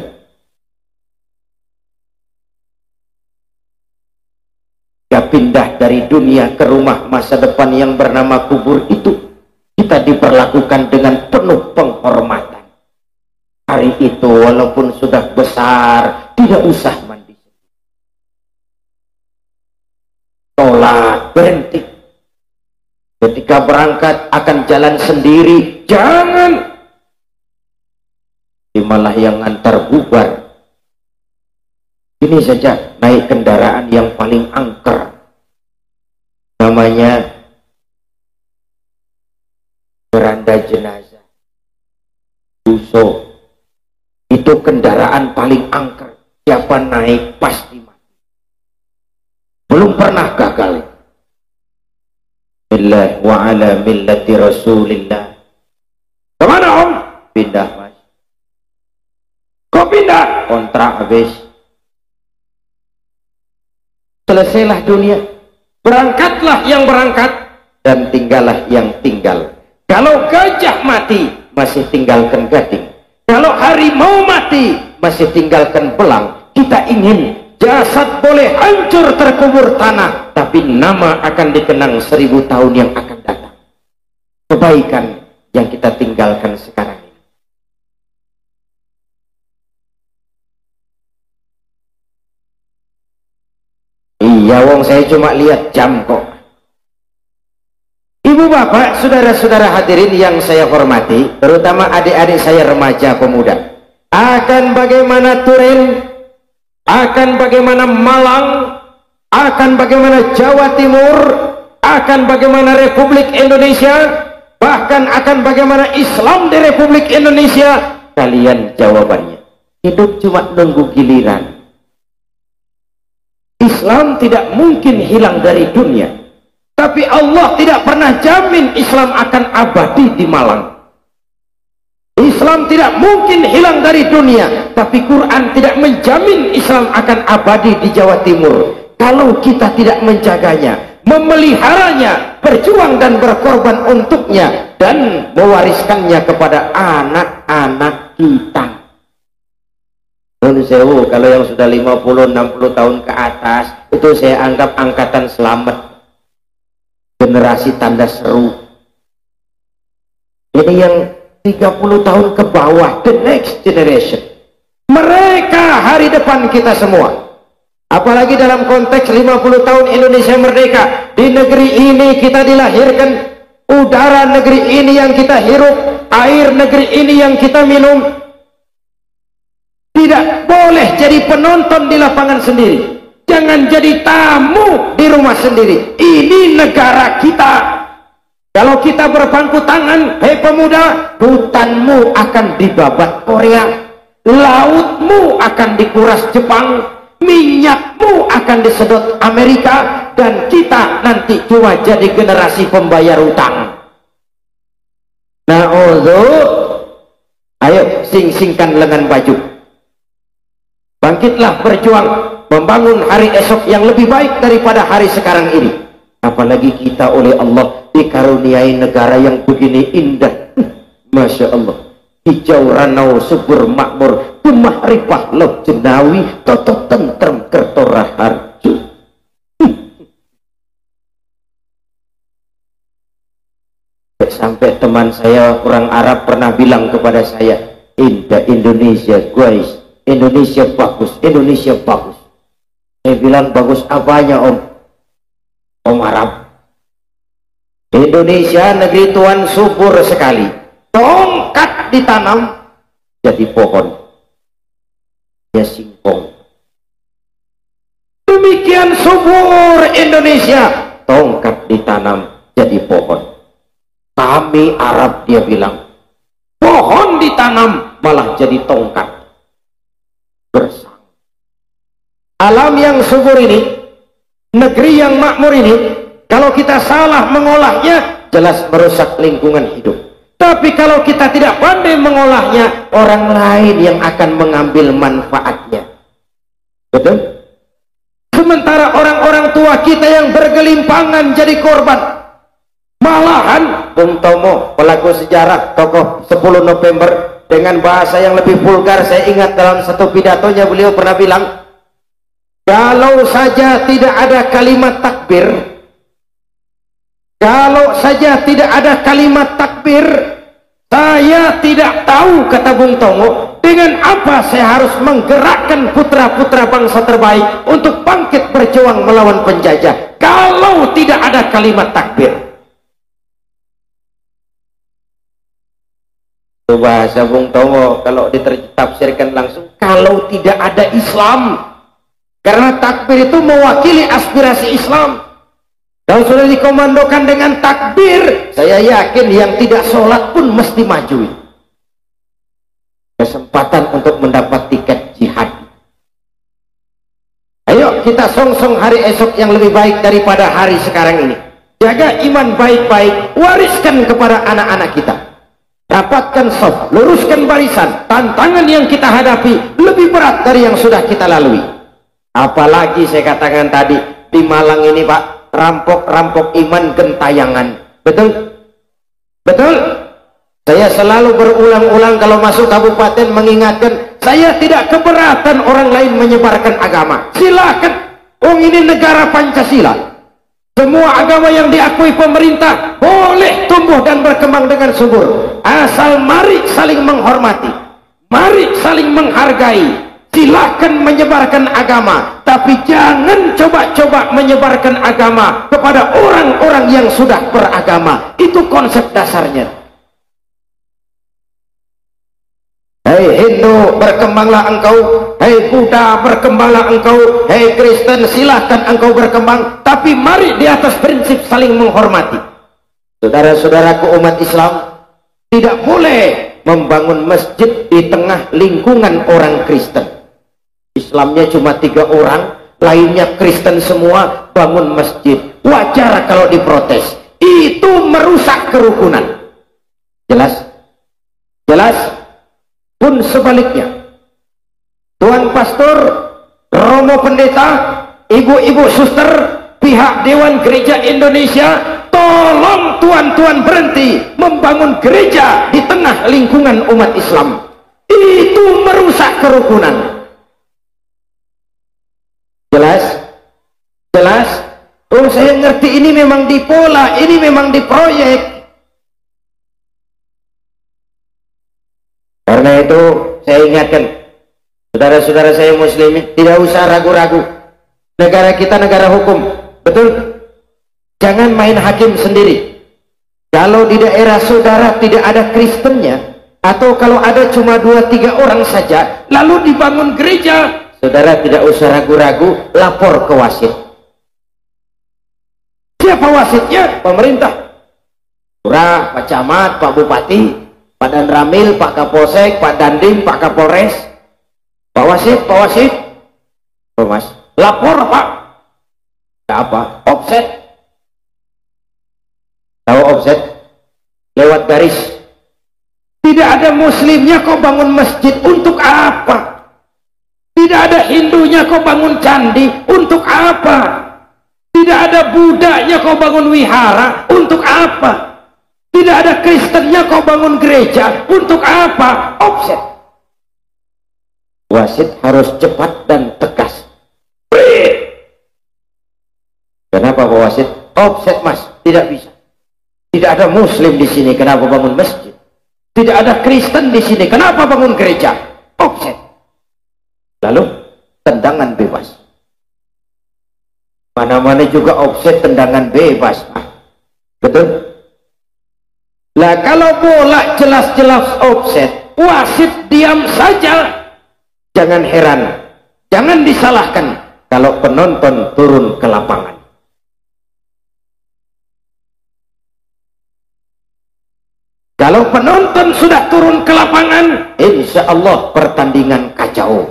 kita pindah dari dunia ke rumah masa depan yang bernama kubur itu, kita diperlakukan dengan penuh penghormatan. Hari itu walaupun sudah besar, tidak usah mandi. Sholat berhenti. Ketika berangkat akan jalan sendiri, jangan. Malah yang ngantar bubar. Ini saja naik kendaraan yang paling angker. Namanya beranda jenazah. Buso. Itu kendaraan paling angker. Siapa naik pasti mati. Belum pernah gagal. Billah wa ala millati Rasulillah. Kemana om? Pindah mas. Kok pindah? Kontrak habis. Selesailah dunia. Berangkatlah yang berangkat dan tinggallah yang tinggal. Kalau gajah mati, masih tinggalkan gading. Kalau harimau mati, masih tinggalkan belang. Kita ingin jasad boleh hancur terkubur tanah, tapi nama akan dikenang 1000 tahun yang akan datang. Kebaikan yang kita tinggalkan sekarang ini. Iya wong, saya cuma lihat jam kok. Ibu bapak, saudara-saudara hadirin yang saya hormati, terutama adik-adik saya remaja pemuda, akan bagaimana Turen, akan bagaimana Malang, akan bagaimana Jawa Timur, akan bagaimana Republik Indonesia, bahkan akan bagaimana Islam di Republik Indonesia, kalian jawabannya. Hidup cuma nunggu giliran. Islam tidak mungkin hilang dari dunia. Tapi Allah tidak pernah jamin Islam akan abadi di Malang. Islam tidak mungkin hilang dari dunia. Tapi Quran tidak menjamin Islam akan abadi di Jawa Timur. Kalau kita tidak menjaganya, memeliharanya, berjuang dan berkorban untuknya, dan mewariskannya kepada anak-anak kita. Sewu, kalau yang sudah 50-60 tahun ke atas, itu saya anggap angkatan selamat, generasi tanda seru. Ini yang 30 tahun ke bawah, the next generation, mereka hari depan kita semua. Apalagi dalam konteks 50 tahun Indonesia merdeka. Di negeri ini kita dilahirkan, udara negeri ini yang kita hirup, air negeri ini yang kita minum. Tidak boleh jadi penonton di lapangan sendiri, jangan jadi tamu di rumah sendiri. Ini negara kita. Kalau kita berpangku tangan, hei pemuda, hutanmu akan dibabat Korea, lautmu akan dikuras Jepang, minyakmu akan disedot Amerika, dan kita nanti cuma jadi generasi pembayar utang. Ayo sing-singkan lengan baju, bangkitlah berjuang membangun hari esok yang lebih baik daripada hari sekarang ini. Apalagi kita oleh Allah dikaruniai negara yang begini indah. Masya Allah, hijau ranau subur makmur, gemah ripah lok jenawi, toto tentrem kerto raharju. Sampai teman saya orang Arab pernah bilang kepada saya, indah Indonesia guys, Indonesia bagus, Indonesia bagus. Saya bilang, bagus apanya Om Arab? Indonesia negeri Tuhan subur sekali, tongkat ditanam jadi pohon, ya singkong. Demikian subur Indonesia, tongkat ditanam jadi pohon. Kami Arab, dia bilang, pohon ditanam malah jadi tongkat. Bersang. Alam yang subur ini, negeri yang makmur ini, kalau kita salah mengolahnya, jelas merusak lingkungan hidup. Tapi kalau kita tidak pandai mengolahnya, orang lain yang akan mengambil manfaatnya. Betul? Sementara orang-orang tua kita yang bergelimpangan jadi korban. Malahan Bung Tomo, pelaku sejarah, tokoh 10 November, dengan bahasa yang lebih vulgar, saya ingat dalam satu pidatonya beliau pernah bilang, kalau saja tidak ada kalimat takbir, kalau saja tidak ada kalimat takbir, saya tidak tahu, kata Bung Tomo, dengan apa saya harus menggerakkan putra-putra bangsa terbaik untuk bangkit berjuang melawan penjajah kalau tidak ada kalimat takbir. Bahasa Bung Tomo kalau ditafsirkan langsung, kalau tidak ada Islam, karena takbir itu mewakili aspirasi Islam. Kalau sudah dikomandokan dengan takbir, saya yakin yang tidak sholat pun mesti maju. Kesempatan untuk mendapat tiket jihad. Ayo kita songsong hari esok yang lebih baik daripada hari sekarang ini. Jaga iman baik-baik, wariskan kepada anak-anak kita. Dapatkan soft, luruskan barisan. Tantangan yang kita hadapi lebih berat dari yang sudah kita lalui. Apalagi saya katakan tadi, di Malang ini Pak, rampok-rampok iman gentayangan. Betul? Betul? Saya selalu berulang-ulang kalau masuk kabupaten mengingatkan, saya tidak keberatan orang lain menyebarkan agama. Silakan. Ini negara Pancasila. Semua agama yang diakui pemerintah boleh tumbuh dan berkembang dengan subur. Asal mari saling menghormati, mari saling menghargai. Silakan menyebarkan agama, tapi jangan coba-coba menyebarkan agama kepada orang-orang yang sudah beragama. Itu konsep dasarnya. Hei Hindu, berkembanglah engkau. Hei Buddha, berkembanglah engkau. Hei Kristen, silahkan engkau berkembang. Tapi mari di atas prinsip saling menghormati. Saudara-saudaraku umat Islam, tidak boleh membangun masjid di tengah lingkungan orang Kristen. Islamnya cuma 3 orang, lainnya Kristen semua, bangun masjid. Wajar kalau diprotes. Itu merusak kerukunan. Jelas? Jelas? Pun sebaliknya, Tuan Pastor, Romo Pendeta, ibu-ibu suster, pihak Dewan Gereja Indonesia, tolong tuan-tuan berhenti membangun gereja di tengah lingkungan umat Islam. Itu merusak kerukunan. Jelas? Jelas? Oh, saya ngerti ini memang dipola, ini memang diproyek. Karena itu saya ingatkan, saudara-saudara saya muslimin, tidak usah ragu-ragu. Negara kita negara hukum, betul? Jangan main hakim sendiri. Kalau di daerah saudara tidak ada Kristennya, atau kalau ada cuma 2-3 orang saja, lalu dibangun gereja, saudara tidak usah ragu-ragu, lapor ke wasit. Siapa wasitnya? Pemerintah. Lurah, Pak Camat, Pak Bupati, Pak Danramil, Pak Kapolsek, Pak Dandim, Pak Kapolres. Pak Wasit, Pak Wasit. Oh, Mas, lapor Pak. Apa? Offset. Tahu offset? Lewat garis. Tidak ada muslimnya kok bangun masjid, untuk apa? Tidak ada Hindunya kok bangun candi, untuk apa? Tidak ada Budanya kok bangun wihara, untuk apa? Tidak ada Kristennya kok bangun gereja, untuk apa? Offset. Wasit harus cepat dan tegas. Kenapa Pak Wasit? Offset Mas, tidak bisa. Tidak ada Muslim di sini, kenapa bangun masjid? Tidak ada Kristen di sini, kenapa bangun gereja? Offset. Lalu tendangan bebas. Mana-mana juga offset, tendangan bebas, Pak. Betul? Lah kalau bola jelas-jelas offset, wasit diam saja. Jangan heran, jangan disalahkan kalau penonton turun ke lapangan. Kalau penonton sudah turun ke lapangan, insya Allah pertandingan kacau.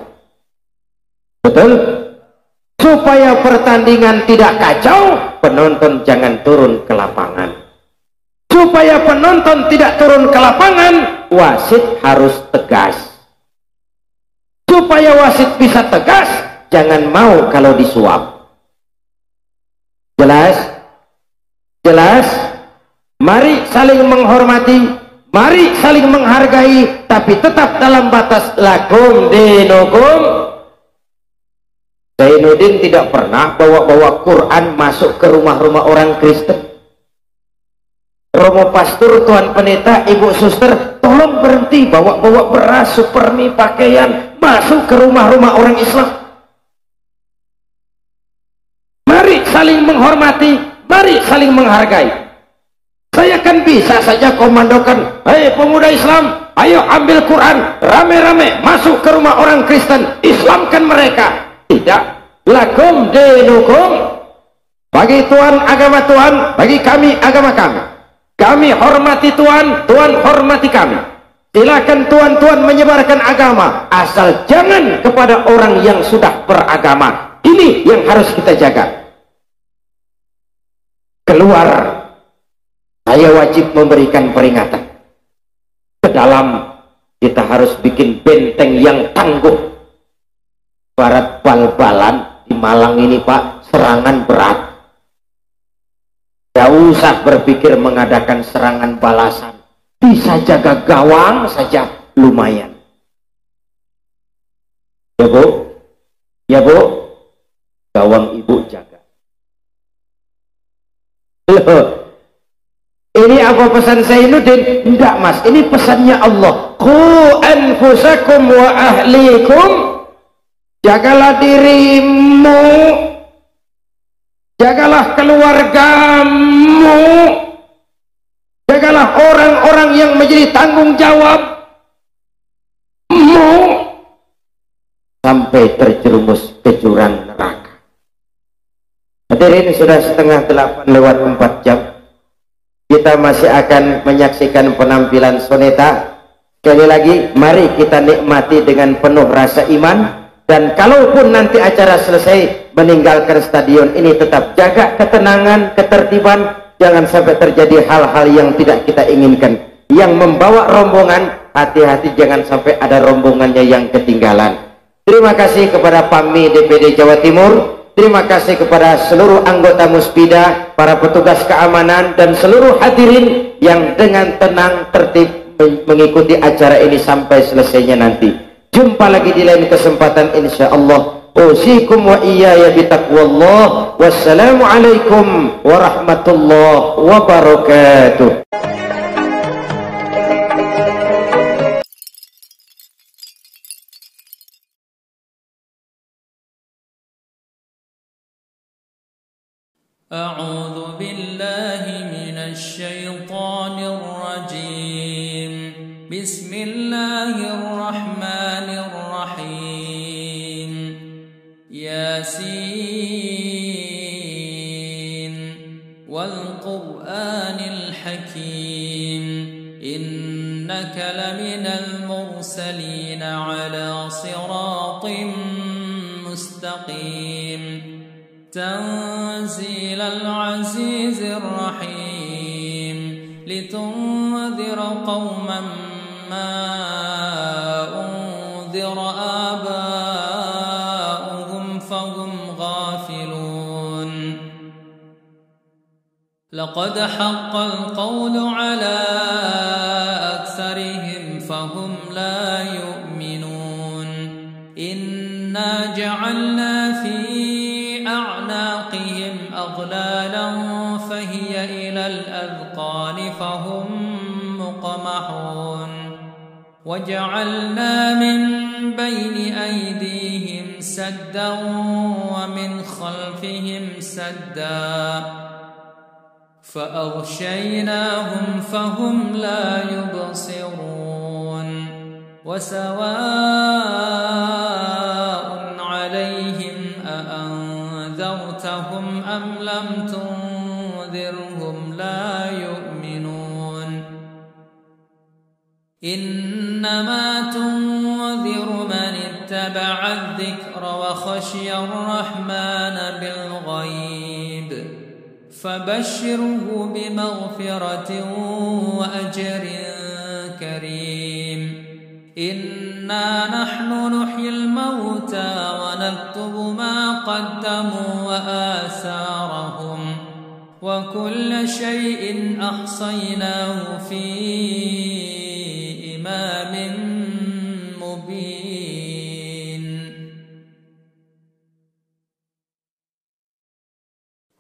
Betul? Supaya pertandingan tidak kacau, penonton jangan turun ke lapangan. Supaya penonton tidak turun ke lapangan, wasit harus tegas. Supaya wasit bisa tegas, jangan mau kalau disuap. Jelas? Jelas? Mari saling menghormati, mari saling menghargai, tapi tetap dalam batas lakum dinukum. Zainuddin tidak pernah bawa-bawa Quran masuk ke rumah-rumah orang Kristen. Romo pastor, tuan pendeta, ibu suster, tolong berhenti bawa-bawa beras, supermi, pakaian masuk ke rumah-rumah orang Islam. Mari saling menghormati, mari saling menghargai. Saya kan bisa saja komandokan, hei pemuda Islam, ayo ambil Quran, rame-rame masuk ke rumah orang Kristen, Islamkan mereka. Tidak. Lakum dinukum. Bagi Tuhan agama Tuhan, bagi kami agama kami. Kami hormati Tuhan, Tuhan hormati kami. Silakan tuan-tuan menyebarkan agama, asal jangan kepada orang yang sudah beragama. Ini yang harus kita jaga. Keluar, saya wajib memberikan peringatan. Ke dalam, kita harus bikin benteng yang tangguh. Barat bal-balan di Malang ini Pak, serangan berat. Tidak usah berpikir mengadakan serangan balasan, bisa jaga gawang saja lumayan. Ya Bu, ya Bu, gawang ibu jaga. Loh, ini apa pesan Zainuddin? Tidak Mas, ini pesannya Allah. Qu anfusakum wa ahlikum. Jagalah dirimu, jagalah keluargamu, jagalah orang-orang yang menjadi tanggung jawabmu sampai terjerumus ke jurang neraka. Hadirin, sudah setengah 8:04 jam. Kita masih akan menyaksikan penampilan soneta. Sekali lagi, mari kita nikmati dengan penuh rasa iman. Dan kalaupun nanti acara selesai, meninggalkan stadion ini, tetap jaga ketenangan, ketertiban, jangan sampai terjadi hal-hal yang tidak kita inginkan. Yang membawa rombongan, hati-hati jangan sampai ada rombongannya yang ketinggalan. Terima kasih kepada PAMI DPD Jawa Timur, Terima kasih kepada seluruh anggota Muspida, para petugas keamanan, dan seluruh hadirin yang dengan tenang tertib mengikuti acara ini sampai selesainya nanti. Jumpa lagi di lain kesempatan insyaallah. Usikum wa iyaya bitaqwallah. Wassalamualaikum warahmatullahi wabarakatuh. أعوذ بالله من الشيطان الرجيم بسم الله الرحمن الرحيم ياسين والقرآن الحكيم إنك لمن المرسلين على صراط مستقيم تنزيل العزيز الرحيم لتنذر قوما ما أنذر آباؤهم فهم غافلون لقد حق القول على أكثرهم فهم لا يؤمنون إنا جعلنا في أعناقهم أغلالا فهي إلى الأذقان فهم مقمحون وجعلنا من بين أيديهم سدا ومن خلفهم سدا فأغشيناهم فهم لا يبصرون وسواء عليهم أأنذرتهم أم لم تنذرهم لا يؤمنون إنما تنذر من اتبع الذكر وخشي الرحمن بالغيب فبشره بمغفرة وأجر كريم إنا نحن نحيي الموتى ونكتب ما قدموا وآثارهم وكل شيء أحصيناه في إمام مبين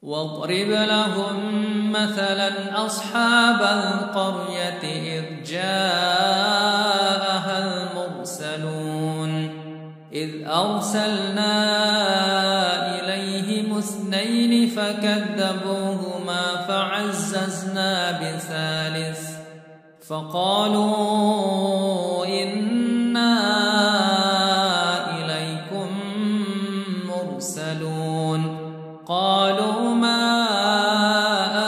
واضرب لهم مثلا أصحاب القرية إذ جاءها المرسلون إذ أرسلنا إليهم اثنين فكذبوهما فعززنا بثالث فقالوا إنا إليكم مرسلون قالوا ما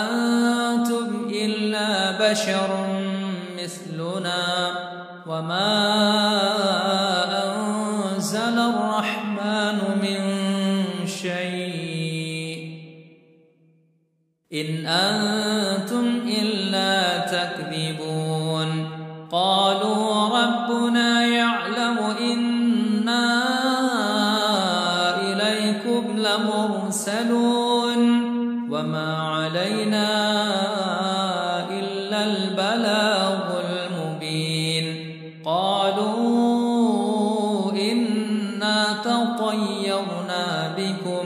أنتم إلا بشر مثلنا وما أنزل الرحمن من شيء إن أنتم إلا تكذبون قالوا ربنا يعلم إنا إليكم لمرسلون وما علينا إلا البلاغ المبين قالوا إنا تطيرنا بكم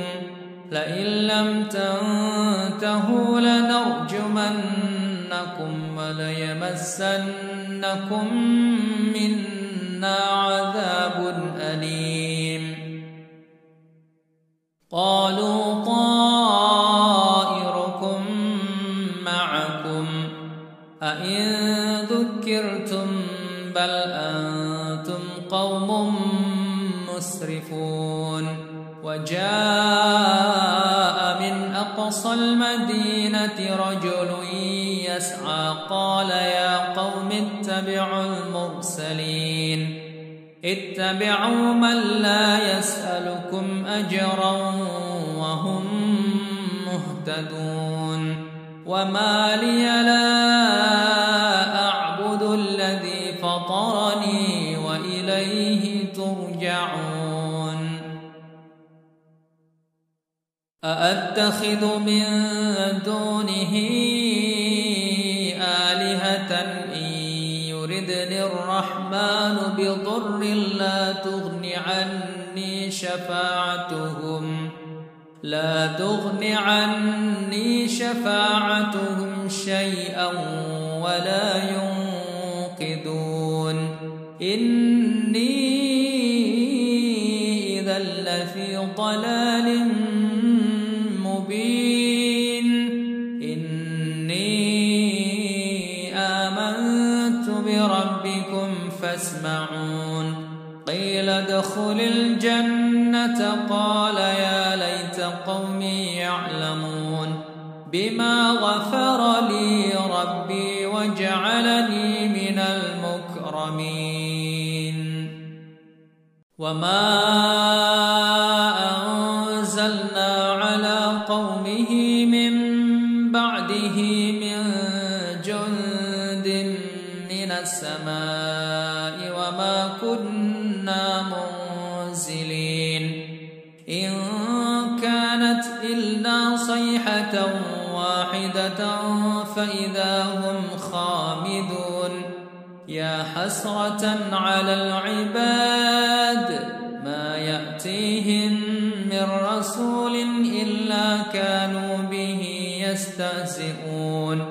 لئن لم تنتهوا لنرجمنكم وليمسنكم منا عذاب أليم قالوا طائركم معكم أئن ذكرتم بل أنتم قوم مسرفون وجاء من أقصى المدينة رجل يسعى قال يا قوم اتبعوا المرسلين اتبعوا من لا يسألكم أجرا وهم مهتدون وما لي لا أعبد الذي فطرني وإليه ترجعون أأتخذ من دونه آلهة إن يردني الرحمن بضر لا تغن عني شفاعتهم شيئا ولا ينقذون إني إذا لفي ضلال مبين إني آمنت بربكم فاسمعون قيل ادخل الجنة قال يا ليت قومي يعلمون بما غفر لي ربي وجعلني من المكرمين وما أنزلنا على قومه من بعده من جند من السماء وما كنا منزلين إن كانت إلا صيحة واحدة فإذا هم خامدون يا حسرة على العباد ما يأتيهم من رسول إلا كانوا به يستهزئون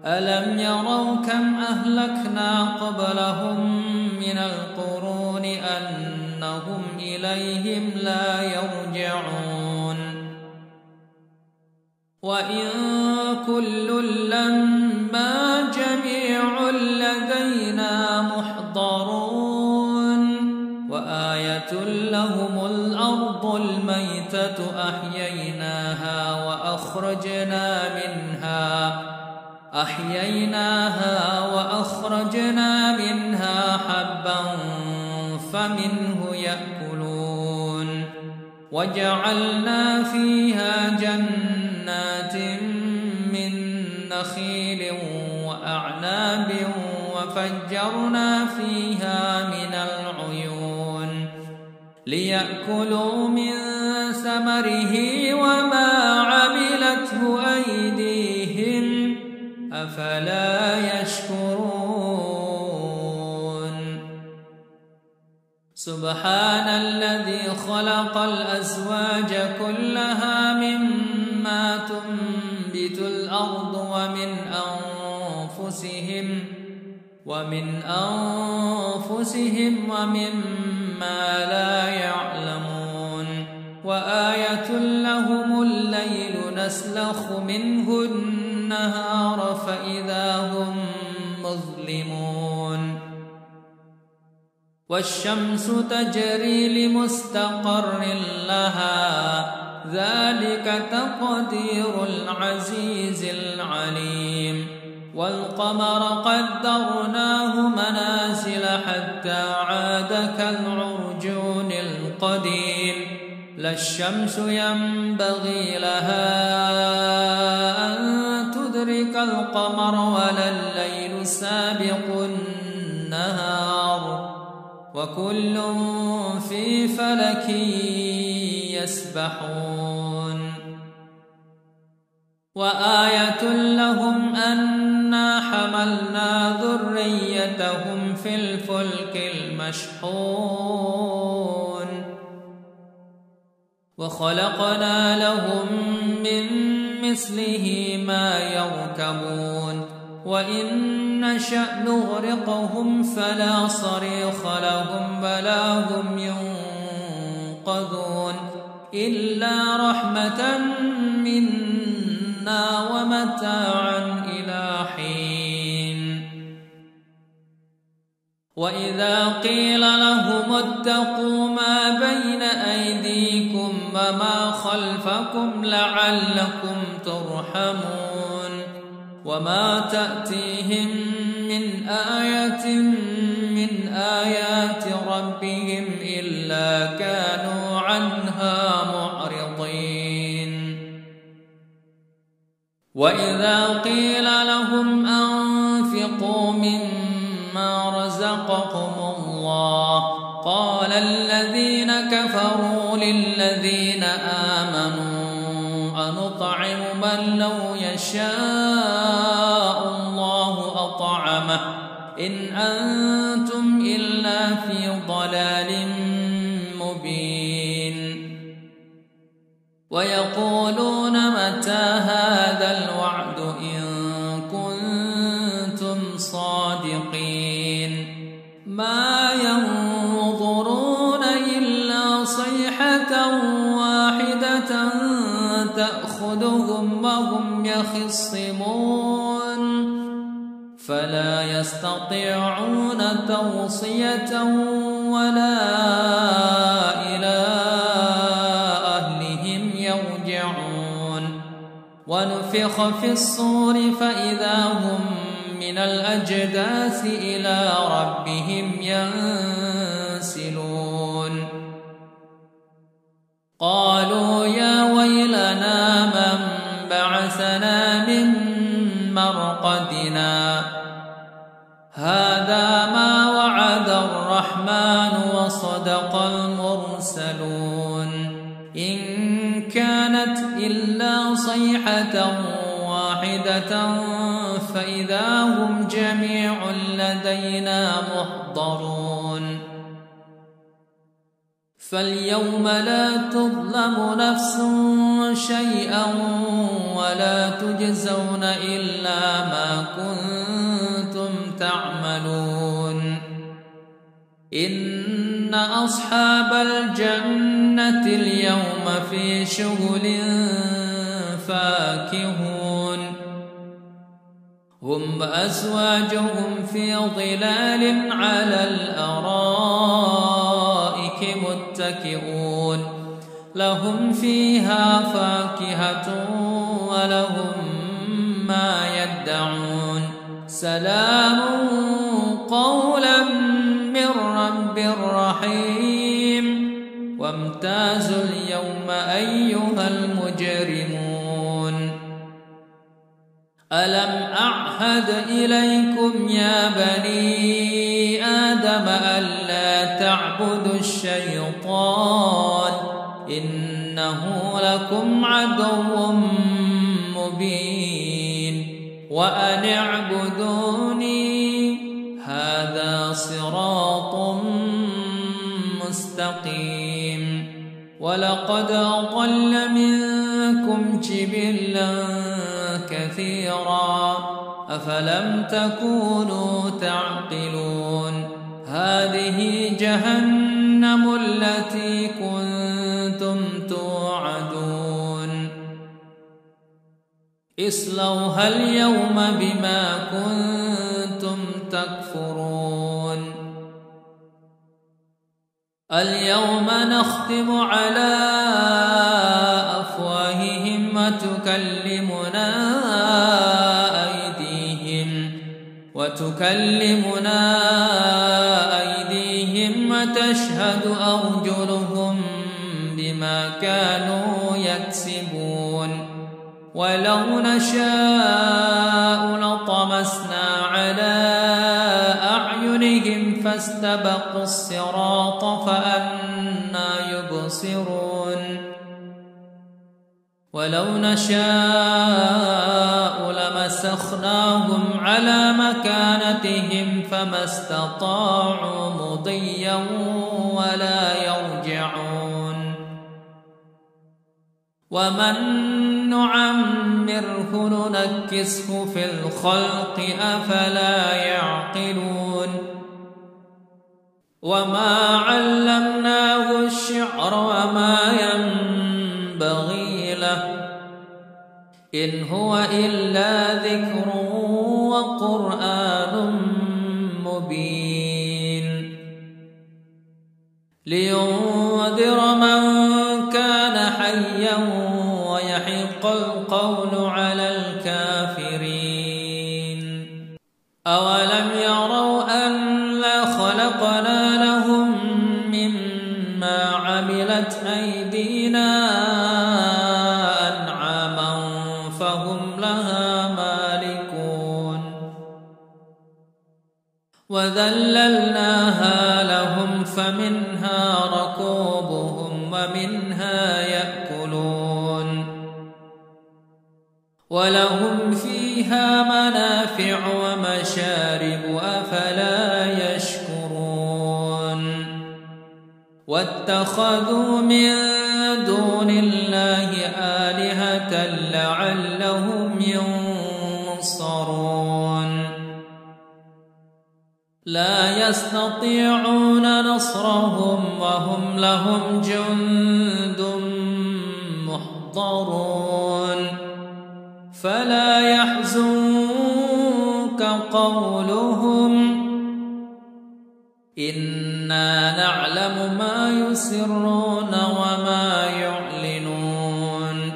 ألم يروا كم أهلكنا قبلهم من القرون أنهم إليهم لا يرجعون وإن كل لما جميع لدينا محضرون وآية لهم الأرض الميتة أحييناها وأخرجنا منها حبا فمنه يأكلون وجعلنا فيها جنات من نخيل وأعناب وفجرنا فيها من العيون ليأكلوا من ثمره وما عملته أيديهم أفلا يشكرون سبحان الذي خلق الأزواج كلها مما تنبت الأرض ومن أنفسهم ومما لا يعلمون وآية لهم الليل نسلخ منه النهار فإذا هم مظلمون والشمس تجري لمستقر لها ذلك تقدير العزيز العليم والقمر قدرناه منازل حتى عاد كالعرجون القديم لا الشمس ينبغي لها أن تدرك القمر ولا الليل سابق النهار وكل في فلك يسبحون وآية لهم أنا حملنا ذريتهم في الفلك المشحون وخلقنا لهم من مثله ما يركبون وإن نشأ نغرقهم فلا صريخ لهم ولا هم ينقذون إلا رحمة منا ومتاعا إلى حين وإذا قيل لهم اتقوا ما بين أيديكم وما خلفكم لعلكم ترحمون وما تأتيهم من آية من آيات ربهم إلا كانوا عنها معرضين وإذا قيل لهم أنفقوا مما رزقكم الله قال الذين كفروا للذين آمنوا يشاء الله أطعمه إن أنتم إلا في ضلال مبين ويقولون متى هذا الوعد إن كنتم صادقين ما ينظرون إلا صيحة واحدة تأخذهم وهم يخصمون فلا يستطيعون توصية ولا إلى أهلهم يرجعون ونفخ في الصور فإذا هم من الأجداث إلى ربهم ينسلون قالوا يا ويلنا من بعثنا من مرقدنا هذا ما وعد الرحمن وصدق المرسلون إن كانت إلا صيحة واحدة فإذا هم جميع لدينا محضرون فاليوم لا تظلم نفس شيئا ولا تجزون إلا ما كنتم تعملون إن أصحاب الجنة اليوم في شغل فاكهون هم وأزواجهم في ظلال على الأرائك متكئون لهم فيها فاكهة ولهم ما يدعون سلام قولا من رب رحيم وامتازوا اليوم أيها المجرمون ألم أعهد إليكم يا بني آدم ألا تعبدوا الشيطان إنه لكم عدو مبين وأن اعبدوني هذا صراط مستقيم ولقد أضل منكم جبلا كثيرا أفلم تكونوا تعقلون هذه جهنم التي كنتم توعدون اصلوها اليوم بما كنتم تكفرون اليوم نختم على أفواههم وتكلمنا أيديهم وتشهد أرجلهم بما كانوا يكسبون ولو نشاء لطمسنا على أعينهم فاستبقوا الصراط فأنى يبصرون ولو نشاء لمسخناهم على مكانتهم فما استطاعوا مضيا ولا يرجعون ومن نعمره ننكسه في الخلق أفلا يعقلون وما علمناه الشعر وما ينبغي له إن هو إلا ذكر وقرآن مبين لينذر من كان حيا ويحق القول على الكافرين أولم يروا أنا خلقنا لهم مما عملت أيدينا أنعاما فهم لها مالكون وذللناها لهم فمنها ركوبهم ومنها يأكلون ولهم فيها منافع ومشارب أفلا يشكرون واتخذوا من دون الله آلهة لعلهم ينصرون لا يستطيعون نصرهم وهم لهم جند محضرون فلا يحزنك قولهم إنا نعلم ما يسرون وما يعلنون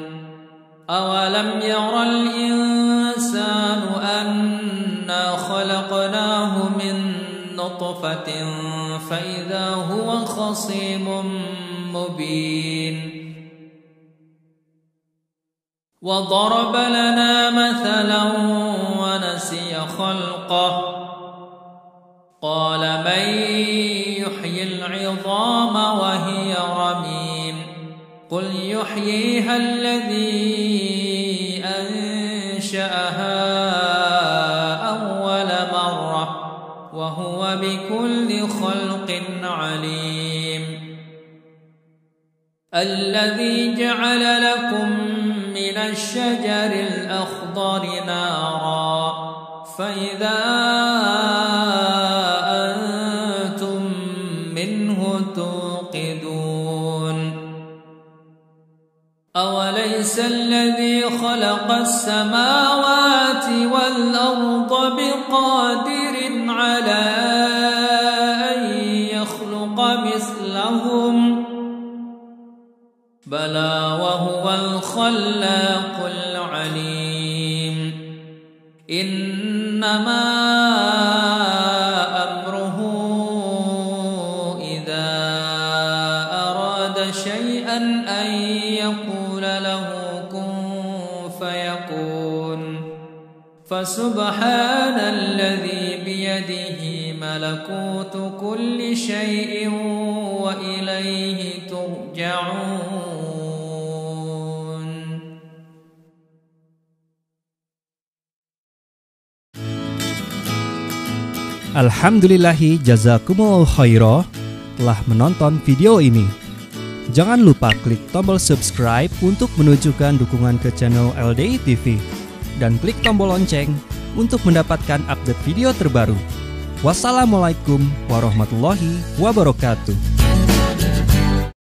أولم ير الإنسان أنا خلقناه من نطفة فإذا هو خصيم مبين وضرب لنا مثلا ونسي خلقه قال من يحيي العظام وهي رميم قل يحييها الذي أنشأها أول مرة وهو بكل خلق عليم الذي جعل لكم من الشجر الأخضر نارا فإذا أنتم منه توقدون أوليس الذي خلق السماوات والأرض بقادر على أن يخلق مثلهم بلى وهو الخلاق العليم إنما أمره إذا أراد شيئا أن يقول له كن فيكون فسبحان الذي بيده ملكوت كل شيء وإليه ترجعون. Alhamdulillahi jazakumullahu khairah telah menonton video ini. Jangan lupa klik tombol subscribe untuk menunjukkan dukungan ke channel LDI TV dan klik tombol lonceng untuk mendapatkan update video terbaru. Wassalamualaikum warahmatullahi wabarakatuh.